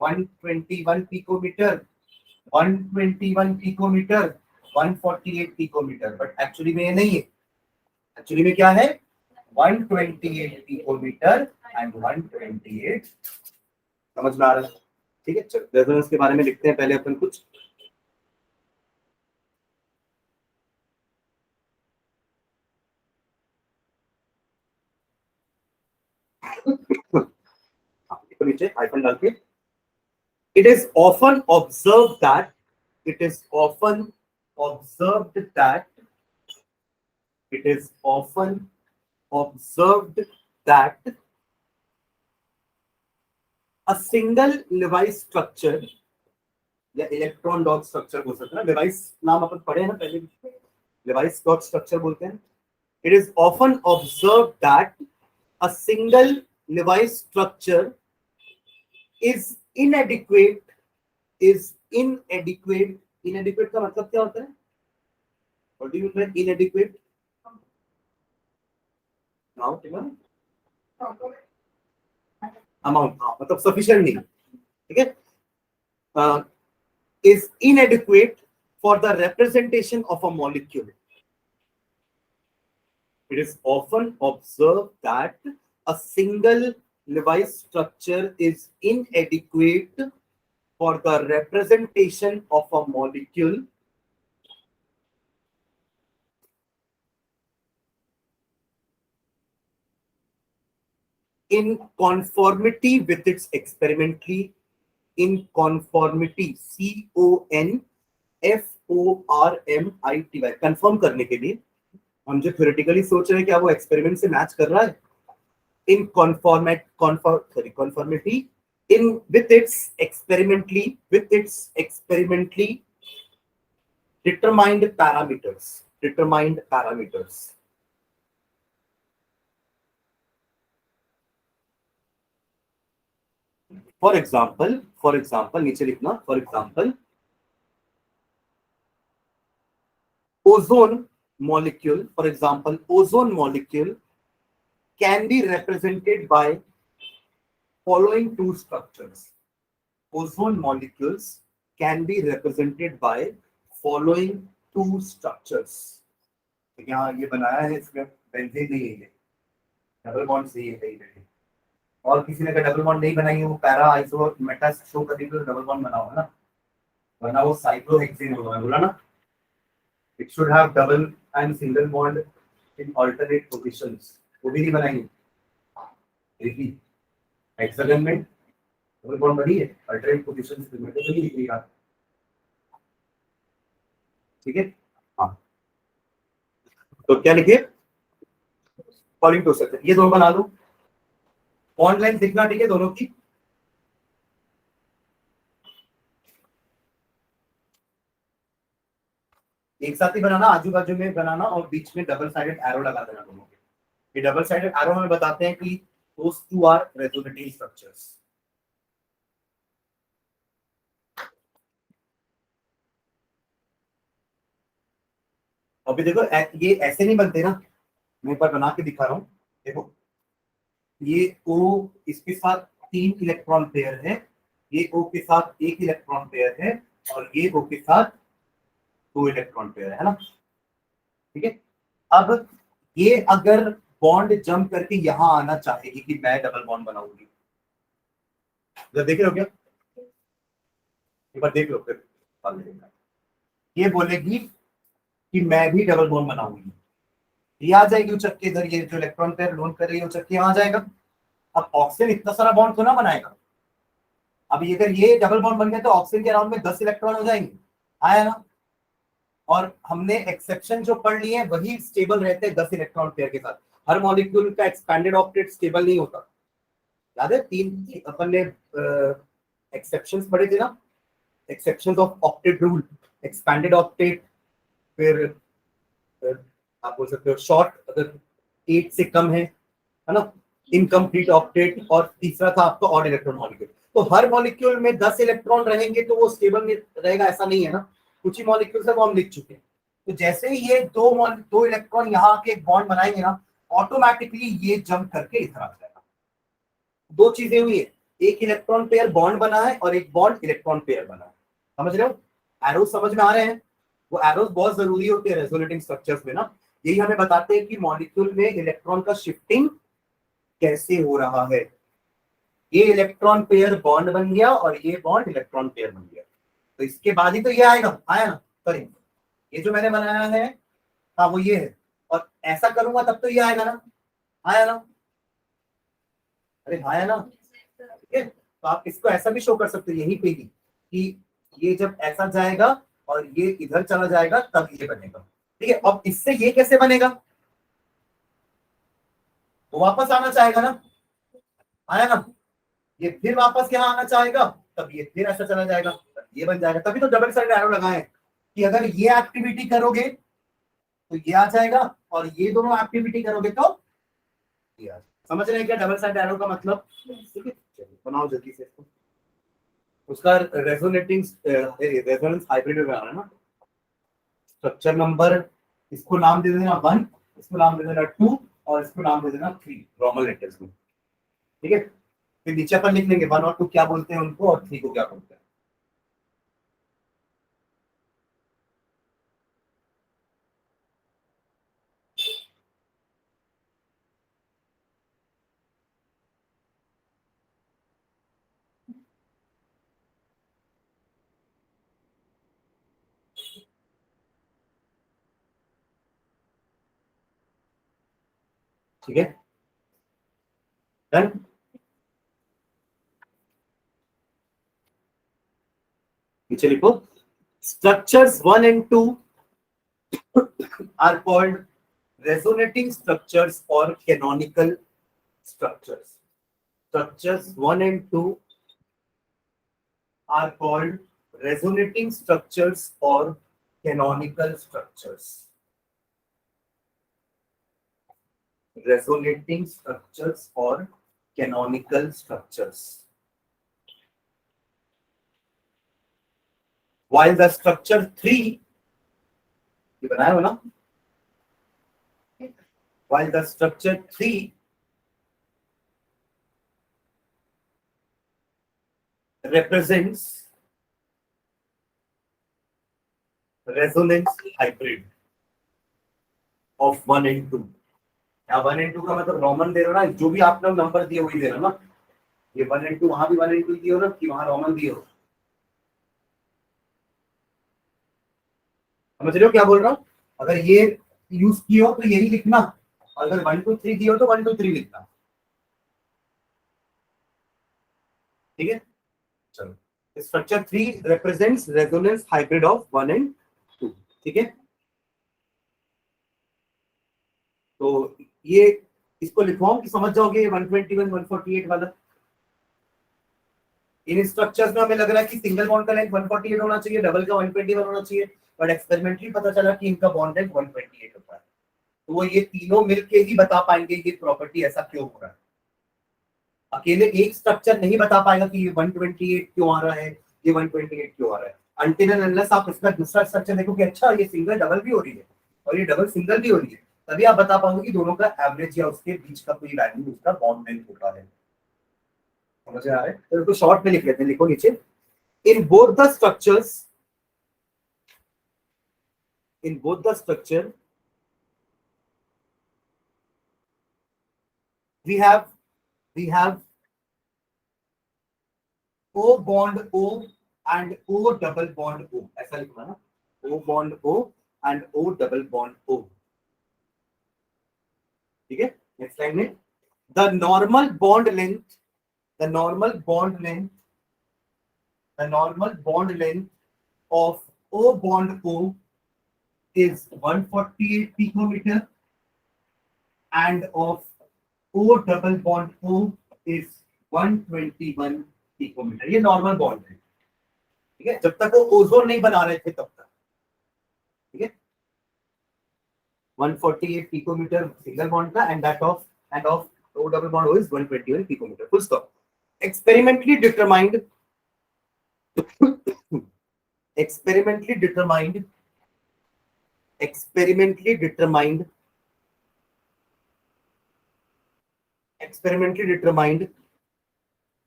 121 picometer, 121 picometer, 148 picometer, but actually में ये नहीं है। एक्चुअली में क्या है, 128 पिकोमीटर एंड 128। समझ में आ रहा है, ठीक है। चलो रेजोनेंस के बारे में लिखते हैं पहले अपन कुछ। नीचे हाइफन डाल के, it is often observed that it is often observed that it is often observed that a single Lewis structure या इलेक्ट्रॉन डॉट स्ट्रक्चर बोल सकते हैं ना, लेवाइस नाम अपन पढ़े हैं ना पहले, लेवाइस डॉट स्ट्रक्चर बोलते हैं। It is often observe that a single Levi's structure is इनएडिक्वेट, is इनएडिक्वेट। इनएडिक्वेट का मतलब क्या होता है, what do you mean इनएडिक्वेट? Amount, हाँ मतलब सफिशिएंट नहीं, ठीक है। is inadequate for the representation of a molecule. It is often observed that a single Lewis structure is inadequate for the representation of a molecule in conformity with its experimentally, in conformity, CONFORMITY, confirm करने के लिए हम जो theoretically सोच रहे हैं क्या वो एक्सपेरिमेंट से मैच कर रहा है, इन conformity in with its experimentally determined parameters. For example नीचे लिखना, for example ozone molecule can be represented by following two structures. Ozone molecules can be represented by following two structures. यहाँ ये बनाया है, इसमें बेंजीन नहीं है, डबल बॉन्ड सही है। और किसी ने डबल बॉन्ड नहीं बनाई है, वो पैरा आइसो मेटा शो कर दी तो डबल बॉन्ड बनाओ ना, वरना वो साइक्लोहेक्सेन होगा, बोला ना। It should have double and single bond in alternate positions. वो भी नहीं बनाई, देखिए हेक्सागन में डबल बॉन्ड बनी है, अल्टरनेट पोजीशंस में तो नहीं लिखी यार, ठीक है। हाँ तो क्या लिखिए, फॉलोइंग टू स्ट्रक्चर, ये दोनों बना लो, बॉन्ड लाइन दिखना, ठीक है, दोनों की। एक साथ ही बनाना, आजू बाजू में बनाना, और बीच में डबल साइडेड एरो लगा देना दोनों के। ये डबल साइडेड एरो हमें बताते हैं कि those two are resonating structures. अभी देखो ये ऐसे नहीं बनते ना, मैं एक बार बना के दिखा रहा हूँ, देखो ये O इसके साथ 3 इलेक्ट्रॉन पेयर है, ये O के साथ 1 इलेक्ट्रॉन पेयर है, और ये O के साथ 2 इलेक्ट्रॉन पेयर है ना। ठीक है, अब ये अगर बॉन्ड जंप करके यहां आना चाहेगी कि मैं डबल बॉन्ड बनाऊंगी, देख रहे हो क्या, एक बार देख लो फिर। ये बोलेगी कि मैं भी डबल बॉन्ड बनाऊंगी, ये आ जाएगी उचक के इधर, ये जो इलेक्ट्रॉन पेयर लोन कर रही है उचक के यहाँ आ जाएगा। अब ऑक्सीजन इतना सारा बॉन्ड तो ना बनाएगा, अब अगर ये डबल बॉन्ड बन गया तो ऑक्सीजन के अराउंड में 10 इलेक्ट्रॉन हो जाएंगे, आया ना। और हमने एक्सेप्शन जो पढ़ लिए हैं वही स्टेबल रहते हैं 10 इलेक्ट्रॉन पेयर के साथ। हर मॉलिक्यूल का एक्सपैंडेड ऑक्टेट स्टेबल नहीं होता, याद है 3 अपन ने एक्सेप्शंस पढ़े थे ना, exceptions of octet rule, expanded octet, फिर आप बोल सकते हो शॉर्ट अगर 8 से कम है ना, इनकम्प्लीट ऑक्टेट, और तीसरा था आपका ऑड इलेक्ट्रॉन मॉलिक्यूल। तो हर मॉलिक्यूल में 10 इलेक्ट्रॉन रहेंगे तो वो स्टेबल रहेगा ऐसा नहीं है ना, कुछ ही मॉलिक्यूल्स है वो हम लिख चुके हैं। तो जैसे ही ये दो इलेक्ट्रॉन यहाँ के एक बॉन्ड बनाएंगे ना, ऑटोमेटिकली ये जंप करके इधर आ जाएगा। दो चीजें हुई है, एक इलेक्ट्रॉन पेयर बॉन्ड बना है और एक बॉन्ड इलेक्ट्रॉन पेयर बना है, समझ रहे हो, एरोस समझ में आ रहे हैं। वो एरोस बहुत जरूरी होते हैं रेजोनेटिंग स्ट्रक्चर्स में ना, यही हमें बताते हैं कि मॉलिक्यूल में इलेक्ट्रॉन का शिफ्टिंग कैसे हो रहा है। ये इलेक्ट्रॉन पेयर बॉन्ड बन गया और ये बॉन्ड इलेक्ट्रॉन पेयर बन गया, तो इसके बाद ही तो ये आएगा, आया ना। सॉरी, ये जो मैंने बनाया है हाँ वो ये है, और ऐसा करूंगा तब तो ये आएगा ना, आया ना, अरे आया ना। ठीक है, तो आप इसको ऐसा भी शो कर सकते हो यहीं पे ही कि ये जब ऐसा जाएगा और ये इधर चला जाएगा तब ये बनेगा। ठीक है, अब इससे ये कैसे बनेगा, वो वापस आना चाहेगा ना, आया ना, ये फिर वापस यहाँ आना चाहेगा, तब ये फिर ऐसा चला जाएगा, ये बन जाएगा। तभी तो डबल साइड एरो लगाए कि अगर ये एक्टिविटी करोगे तो ये आ जाएगा, और ये दोनों एक्टिविटी करोगे तो ये आ जाएगा। समझ रहे हैं क्या डबल साइड एरो का मतलब। ठीक है, चलिए बनाओ जल्दी से इसको। उसका रेजोनेटिंग रेजोनेंस हाइब्रिड में बनाना ना। स्ट्रक्चर नंबर, इसको नाम दे देना 1, इसको नाम दे देना 2, और इसको नाम दे देना 3 रोमन लेटर्स में। ठीक है, फिर नीचे पर लिख लेंगे 1 और 2 क्या बोलते हैं उनको, और 3 को क्या बोलते हैं। ठीक है, डन। नीचे लिखो, structures 1 and 2 are called resonating structures or canonical structures. Structures 1 and 2 are called resonating structures or canonical structures. Resonating structures or canonical structures. While the structure 3, ये बनाया हो ना, while the structure 3 represents resonance hybrid of 1 and 2. या 1 and 2 का मतलब Roman दे रहा ना, जो भी आपने नंबर दिए वही दे रहा ना, ये 1 and 2 वहां भी 1 and 2 दिए हो ना, कि वहां रोमन दिए हो। समझ रहे हो क्या बोल रहा हूँ, अगर ये यूज किए हो तो यही लिखना, अगर 1 2 3 दिए हो तो 1 2 3 लिखना। ठीक है, चलो structure 3 represents resonance hybrid of 1 and 2। ठीक है, तो ये इसको लिखवाऊं कि समझ जाओगे 121 148 वाला। इन स्ट्रक्चर्स में हमें लग रहा है कि सिंगल बॉन्ड का लेंथ 148 होना चाहिए, डबल का 121 होना चाहिए, बट एक्सपेरिमेंटली पता चला कि इनका बॉन्ड लेंथ 128 होता है। तो वो ये तीनों मिलके ही बता पाएंगे ये प्रॉपर्टी ऐसा क्यों हो रहा है। अकेले एक स्ट्रक्चर नहीं बता पाएगा कि ये 128 क्यों आ रहा है, ये 128 क्यों आ रहा है, अनटिल एंड अनलेस आप इसका दूसरा स्ट्रक्चर देखो कि अच्छा ये सिंगल डबल भी हो रही है और ये डबल सिंगल भी हो रही है, तभी आप बता पाओगे कि दोनों का एवरेज या उसके बीच का कोई वैल्यू उसका बॉन्ड लेंथ होता है। समझ आ रहा है? तो इसको शॉर्ट में लिख लेते हैं, लिखो नीचे, in both the structures, in both the structure we have O bond O and O double bond O, ऐसा लिखना ना, O bond O and O double bond O, ठीक है। नेक्स्ट लाइन में the normal bond length, the normal bond length, the normal bond length of O bond O is 148 picometer and of O double bond O is 121 picometer। ये normal bond है, ठीक है, जब तक वो ओजोन नहीं बना रहे थे तब तक, ठीक है। 148 picometer सिंगल बॉन्ड का and that of O double bond O is 121 picometer, full stop। experimentally determined experimentally determined experimentally determined experimentally determined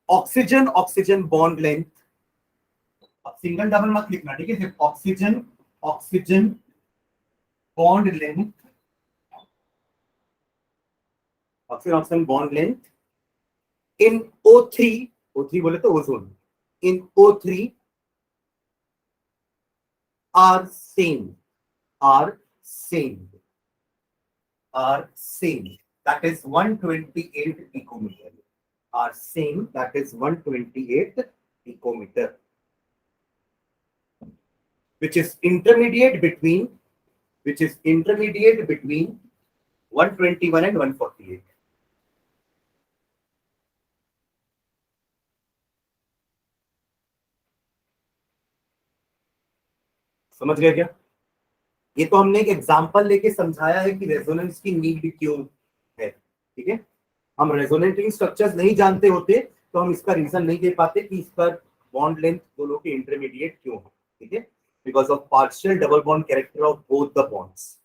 oxygen oxygen bond length, single double मत लिखना, ठीक है, सिर्फ oxygen oxygen bond length, oxygen oxygen bond length in O3, O3 बोले तो ozone, in O3 are same, are same, are same, that is 128 picometer, are same, that is 128 picometer, which is intermediate between 121 and 148। समझ गया क्या? ये तो हमने एक example लेके समझाया है कि रेजोनेंस की नीड क्यों है, ठीक है। हम रेजोनेटिंग स्ट्रक्चर्स नहीं जानते होते तो हम इसका रीजन नहीं दे पाते कि इसका बॉन्ड लेंथ दोनों के इंटरमीडिएट क्यों है, ठीक है, because of partial double bond character of both the bonds,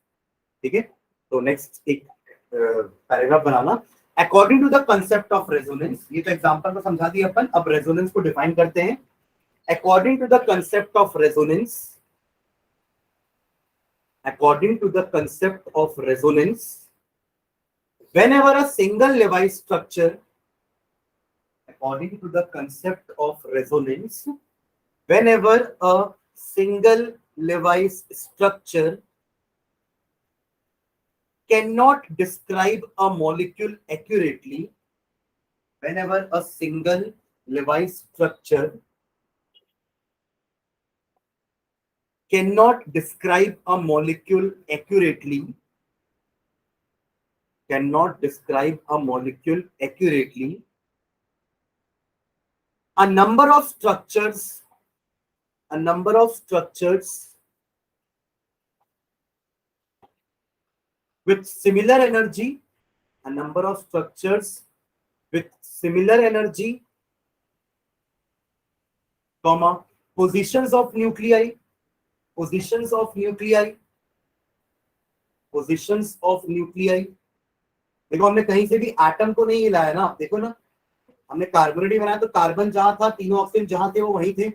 ठीक है। तो नेक्स्ट एक पैराग्राफ बनाना, according to the concept of resonance, ये तो एग्जांपल को समझा दिया अपन, अब रेजोनेंस को डिफाइन करते हैं। According to the concept of resonance, according to the concept of resonance, whenever a single Levy structure, according to the concept of resonance, whenever a single Levy structure cannot describe a molecule accurately, whenever a single Levy structure cannot describe a molecule accurately, cannot describe a molecule accurately, a number of structures with similar energy, a number of structures with similar energy, comma, positions of nuclei, positions of nuclei, positions of nuclei। देखो हमने कहीं से भी atom को नहीं हिलाया ना, देखो ना, हमने कार्बोनेट बनाया तो कार्बन जहां था, तीनों ऑक्सीजन जहां थे वो वहीं थे,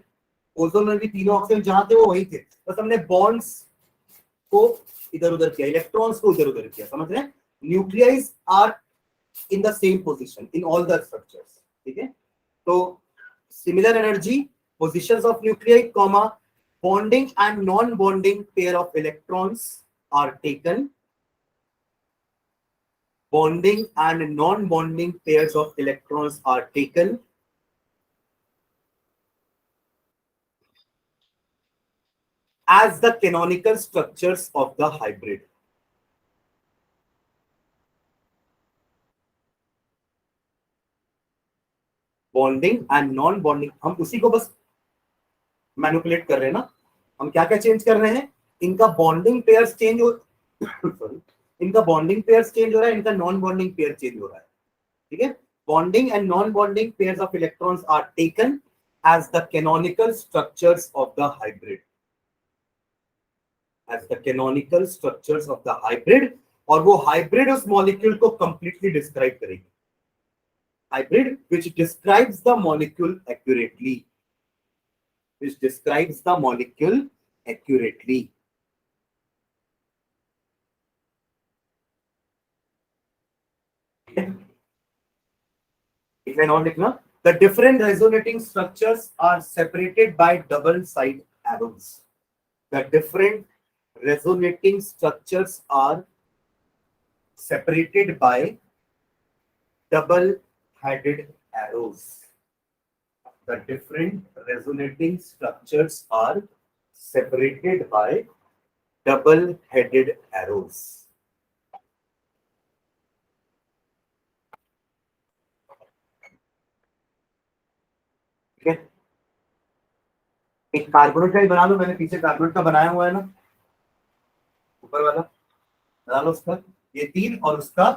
ओजोन में भी तीनों ऑक्सीजन जहां थे वो वहीं थे, बस हमने बॉन्ड्स को इधर उधर किया, इलेक्ट्रॉन्स को इधर उधर किया, समझ रहे हैं। Nuclei are in the same position in all the structures, ठीक है। तो similar energy, positions of nuclei, comma, bonding and non-bonding pair of electrons are taken, bonding and non-bonding pairs of electrons are taken as the canonical structures of the hybrid। bonding and non-bonding, हम उसी को बस manipulate कर रहे हैं ना, हम क्या क्या चेंज कर रहे हैं, इनका बॉन्डिंग पेयर्स चेंज हो सॉरी, इनका बॉन्डिंग पेयर्स चेंज हो रहा है, इनका नॉन बॉन्डिंग पेयर चेंज हो रहा है, ठीक है। Bonding and non bonding pairs of electrons are taken as the canonical structures of the hybrid, as the canonical structures of the hybrid, और वो हाइब्रिड उस मॉलिक्यूल को कंप्लीटली डिस्क्राइब करेगी, hybrid which describes the molecule accurately, which describes the molecule accurately. इतना और लिखना, the different resonating structures are separated by double side arrows. The different resonating structures are separated by double headed arrows. The different resonating structures are separated by double headed arrows. ठीक है, एक carbonate का ही बना लो, मैंने पीछे carbonate का बनाया हुआ है ना, ऊपर वाला बना लो उसका, ये तीन और उसका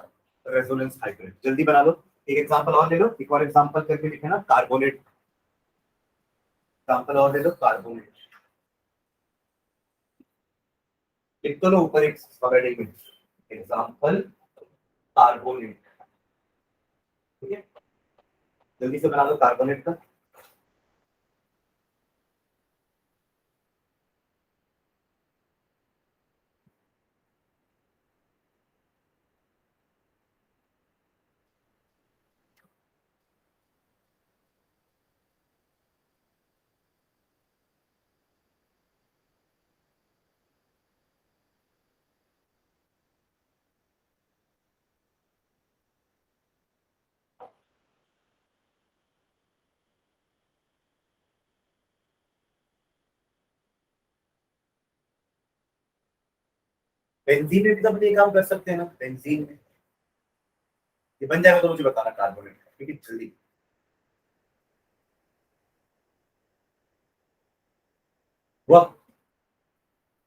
रेजोनेंस हाइब्रिड, जल्दी बना लो। एक एग्जांपल और ले लो, एक और एग्जांपल करके लिखे ना, कार्बोनेट एग्जांपल और ले लो, कार्बोनेट लिख तो लो ऊपर एक स्पेलिंग में, एग्जांपल कार्बोनेट। ठीक है, जल्दी से बना लो कार्बोनेट का। बेंजीन में भी तो अपने ये काम कर सकते हैं ना, बेंजीन में ये बन जाएगा तो मुझे बताना कार्बोनेट। ठीक है, जल्दी। वह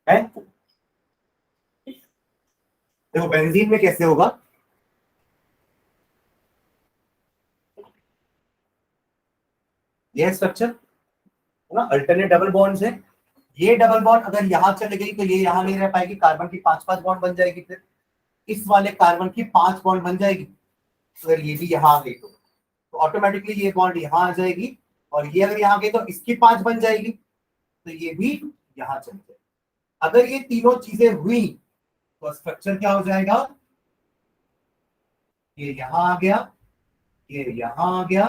है, देखो बेंजीन में कैसे होगा, ये स्ट्रक्चर है ना, अल्टरनेट डबल बॉन्ड्स है। ये डबल बॉन्ड अगर यहाँ चले गई तो ये यहाँ नहीं रह पाएगी, कार्बन की पांच पांच बॉन्ड बन जाएगी, फिर इस वाले कार्बन की पांच बॉन्ड बन जाएगी। अगर ये भी यहाँ आ गई तो ऑटोमेटिकली ये बॉन्ड यहाँ आ जाएगी, और ये अगर यहाँ गई तो इसकी पांच बन जाएगी, तो ये भी यहाँ चल जाएगी। अगर ये तीनों चीजें हुई तो स्ट्रक्चर क्या हो जाएगा, ये यहाँ आ गया, ये यहाँ आ गया,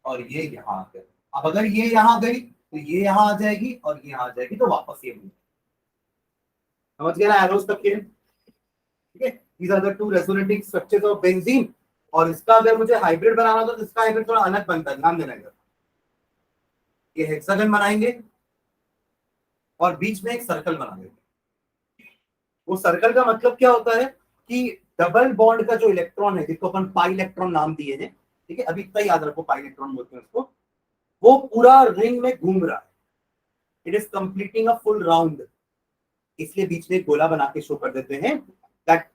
और ये यहाँ आ गया। अब अगर ये यहाँ गई तो ये यहाँ आ जाएगी और ये यहाँ आ जाएगी, तो वापस ये हुई। समझ गया ना एरोस तक के? ठीक है, these are the two resonating structures of benzene। और इसका अगर मुझे हाइब्रिड बनाना हो तो इसका हाइब्रिड थोड़ा अलग बनता है, ध्यान देना। ये हेक्सागन बनाएंगे और बीच में एक सर्कल बना देंगे। वो सर्कल का मतलब क्या होता है कि डबल बॉन्ड का जो इलेक्ट्रॉन है, जिसको अपन पाई इलेक्ट्रॉन नाम दिए हैं, ठीक है, अभी इतना याद रखो, पाई इलेक्ट्रॉन बोलते हैं उसको, वो पूरा रिंग में घूम रहा है, it is completing a full round. इसलिए बीच में एक गोला बना के शो कर देते हैं, that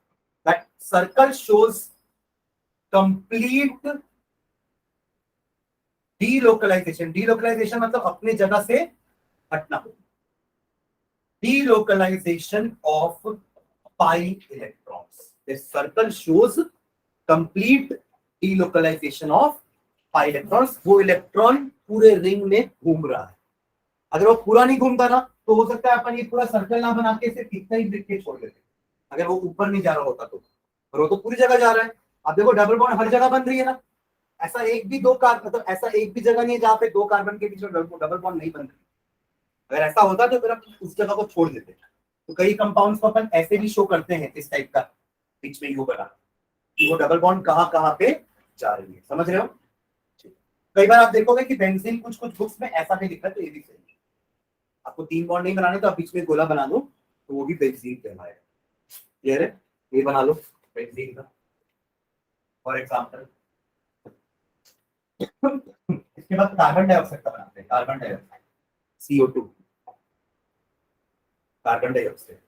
that circle shows complete delocalisation. Delocalisation मतलब अपने जगह से हटना, delocalization of pi electrons. This circle shows complete delocalization of pi electrons। वो इलेक्ट्रॉन पूरे रिंग में घूम रहा है। अगर वो पूरा नहीं घूमता ना तो हो सकता है अपन ये पूरा सर्कल ना बना के सिर्फ इतना ही लिख के छोड़ देते, अगर वो ऊपर नहीं जा रहा होता तो। और वो तो पूरी जगह जा रहा है। अब देखो डबल बॉन्ड हर जगह बन रही है ना, ऐसा एक भी दो कार्बन, मतलब ऐसा एक भी जगह नहीं है जहाँ पे दो कार्बन के बीच में डबल बॉन्ड नहीं बन रही। अगर ऐसा होता तो फिर हम उस जगह को छोड़ देते। तो कई कंपाउंड्स को अपन ऐसे भी शो करते हैं, इस टाइप का बीच में यू बना, कि वो डबल बॉन्ड कहाँ पे जा रही है। समझ रहे हो? कई बार आप देखोगे कि बेंजीन कुछ कुछ बुक्स में ऐसा भी लिखा है, तो ये भी सही है। आपको तीन बॉन्ड नहीं बनाने तो आप बीच में गोला बना दो, तो वो भी बेंजीन कहलाएगा। क्लियर है? ये बना लो बेंजीन का फॉर एग्जाम्पल। इसके बाद कार्बन डाइऑक्साइड का बनाते हैं, carbon dioxide, CO2, carbon dioxide.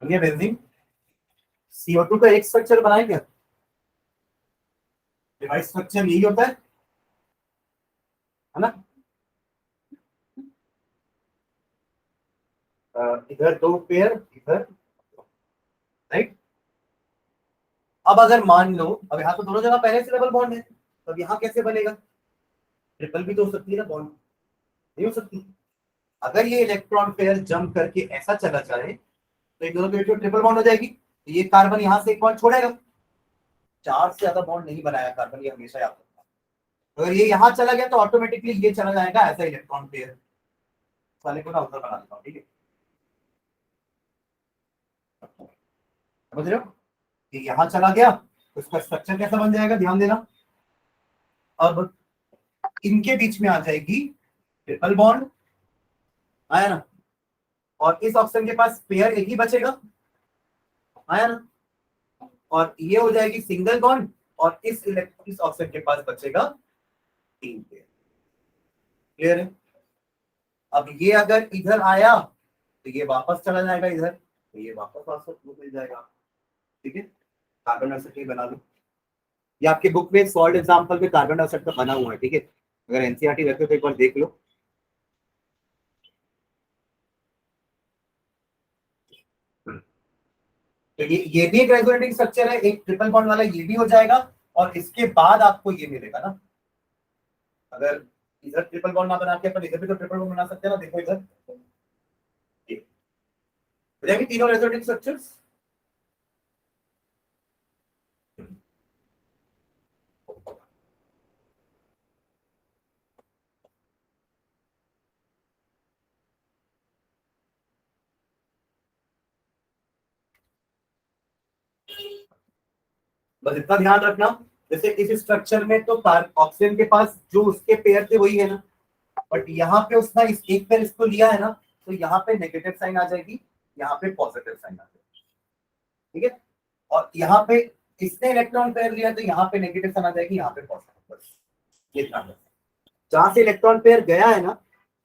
ये बेंजीन CO2 का एक स्ट्रक्चर बनाए क्या? डिवाइस स्ट्रक्चर यही होता है ना? इधर दो पेयर, इधर, राइट। अब अगर मान लो, अब यहाँ तो दोनों जगह पहले से डबल बॉन्ड है, तो अब यहाँ कैसे बनेगा? ट्रिपल भी तो हो सकती है ना बॉन्ड, नहीं हो सकती। अगर ये इलेक्ट्रॉन पेयर जंप करके ऐसा चला जाए तो एक दोनों के ट्रिपल बॉन्ड हो जाएगी, तो ये कार्बन यहाँ से एक बॉन्ड छोड़ेगा। चार से ज्यादा बॉन्ड नहीं बनाया कार्बन, ये हमेशा याद रखना। अगर ये यहाँ चला गया तो ऑटोमेटिकली ये चला जाएगा ऐसा इलेक्ट्रॉन पेयर। साले को ना उधर बना देता हूँ, ठीक है? समझ रहे हो? ये यहाँ चला गया तो इसका स्ट्रक्चर कैसा बन जाएगा, ध्यान देना। अब इनके बीच में आ जाएगी ट्रिपल बॉन्ड, आया ना? और इस ऑप्शन के पास पेयर एक ही बचेगा, आया ना? और ये हो जाएगी सिंगल बॉन्ड, और इस ऑप्शन के पास बचेगा तीन पेयर। क्लियर है? अब ये अगर इधर आया तो ये वापस चला जाएगा इधर, तो ये वापस वापस मिल जाएगा, ठीक है? कार्बन डाइऑक्साइड बना दो। ये आपके बुक में सॉल्ट एग्जांपल पे कार्बन डाइऑक्साइड का बना हुआ है, ठीक है? अगर एनसीईआरटी रखे तो एक बार देख लो। तो ये भी एक रेजोनेटिंग स्ट्रक्चर है, एक ट्रिपल बॉन्ड वाला ये भी हो जाएगा, और इसके बाद आपको ये मिलेगा ना। अगर इधर ट्रिपल बॉन्ड ना बना के अपन इधर भी तो ट्रिपल बॉन्ड बना सकते हैं ना, देखो इधर हो तीनों रेजोनेटिंग स्ट्रक्चर्स। बस इतना ध्यान रखना, जैसे इस स्ट्रक्चर में तो ऑक्सीजन के पास जो उसके पेयर थे वही है ना, बट यहाँ पे उसने इस एक पेयर इसको लिया है ना, तो यहाँ पे नेगेटिव साइन आ जाएगी, यहाँ पे पॉजिटिव साइन आ जाएगी, ठीक है? और यहाँ पे इसने इलेक्ट्रॉन पेयर लिया तो यहाँ पे नेगेटिव साइन आ जाएगी, यहाँ पे पॉजिटिव। बस ये ध्यान रखना, जहां से इलेक्ट्रॉन पेयर गया है ना,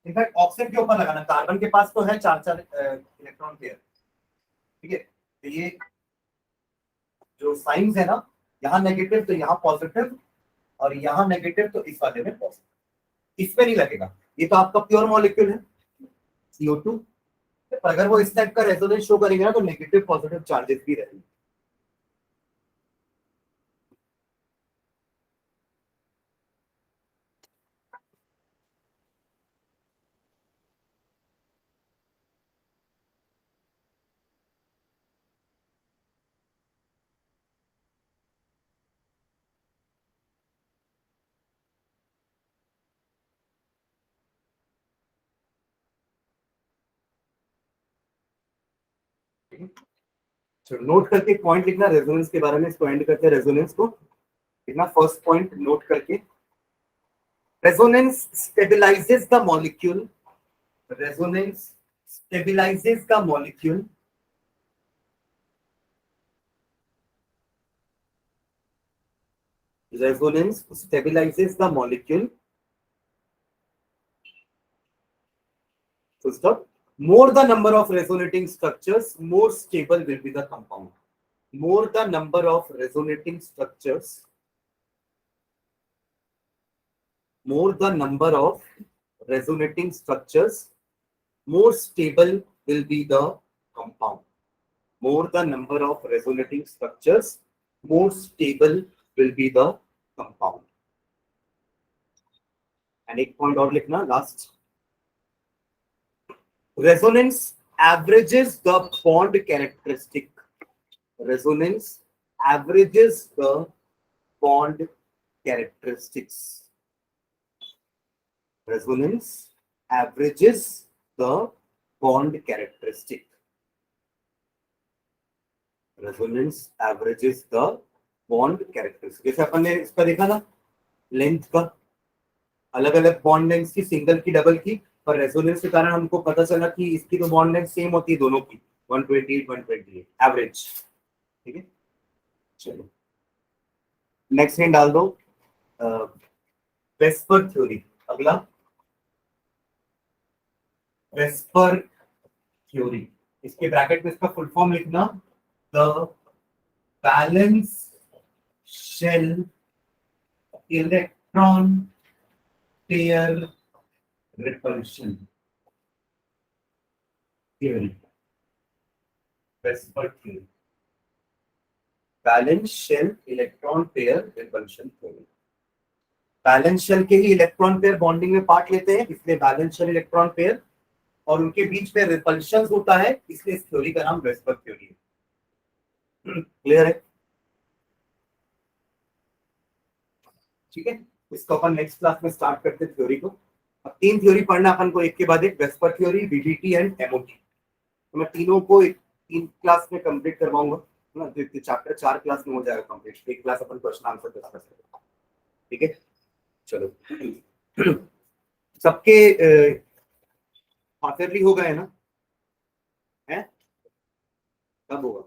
इनफैक्ट ऑक्सीजन के ऊपर लगाना, कार्बन के पास तो है चार चार इलेक्ट्रॉन पेयर, ठीक है? तो ये जो साइंस है ना, यहाँ नेगेटिव तो यहाँ पॉजिटिव, और यहाँ नेगेटिव तो इस वाले में पॉजिटिव, इसमें नहीं लगेगा। ये तो आपका प्योर मॉलिक्यूल है CO2, पर अगर वो इस टाइप का रेजोनेंस शो करेंगे ना तो नेगेटिव पॉजिटिव चार्जेस भी रहेंगे। नोट करके पॉइंट लिखना रेजोनेंस के बारे में, इसको एंड करते हैं रेजोनेंस को लिखना। फर्स्ट पॉइंट नोट करके, resonance stabilises the molecule, resonance stabilises the molecule, resonance stabilizes the molecule, so stop. More the number of resonating structures, more stable will be the compound. More the number of resonating structures, more the number of resonating structures, more stable will be the compound. More the number of resonating structures, more stable will be the compound. And एक point और लिखना last. Resonance averages the bond characteristic. Resonance averages the bond characteristics. Resonance averages the bond characteristic. Resonance averages the bond characteristic. जैसे अपन ने इसका देखा ना, length का अलग अलग बॉन्ड लेंथ की, सिंगल की, डबल की, पर रेजोनेंस के कारण हमको पता चला कि इसकी तो बॉन्ड लेंथ सेम होती है दोनों की, 128 128 एवरेज, ठीक है? चलो नेक्स्ट में डाल दो वेस्पर थ्योरी। अगला वेस्पर थ्योरी, इसके ब्रैकेट में इसका फुल फॉर्म लिखना, the valence shell electron pair repulsion theory, VSEPR theory, valence shell electron pair repulsion theory. Valence shell के ही इलेक्ट्रॉन पेयर बॉन्डिंग में पार्ट लेते हैं, इसलिए बैलेंस शेल इलेक्ट्रॉन पेयर, और उनके बीच में रिपल्शन होता है, इसलिए इस थ्योरी का नाम वेस्पर्ग थ्योरी है। क्लियर है? ठीक है, इसको अपन नेक्स्ट क्लास में स्टार्ट करते हैं थ्योरी को। अब 3 थ्योरी पढ़ना अपन को एक के बाद एक, वेस्पर्ग थ्योरी, वीडीटी एंड एमओटी। तो मैं तीनों को 3 क्लास में कंप्लीट करवाऊंगा ना, तो चैप्टर 4 क्लास में हो जाएगा कंप्लीट, एक क्लास अपन क्वेश्चन आंसर डिस्कस करेंगे। ठीक है, चलो। सबके हाफ ईयरली हो गए ना? है कब होगा?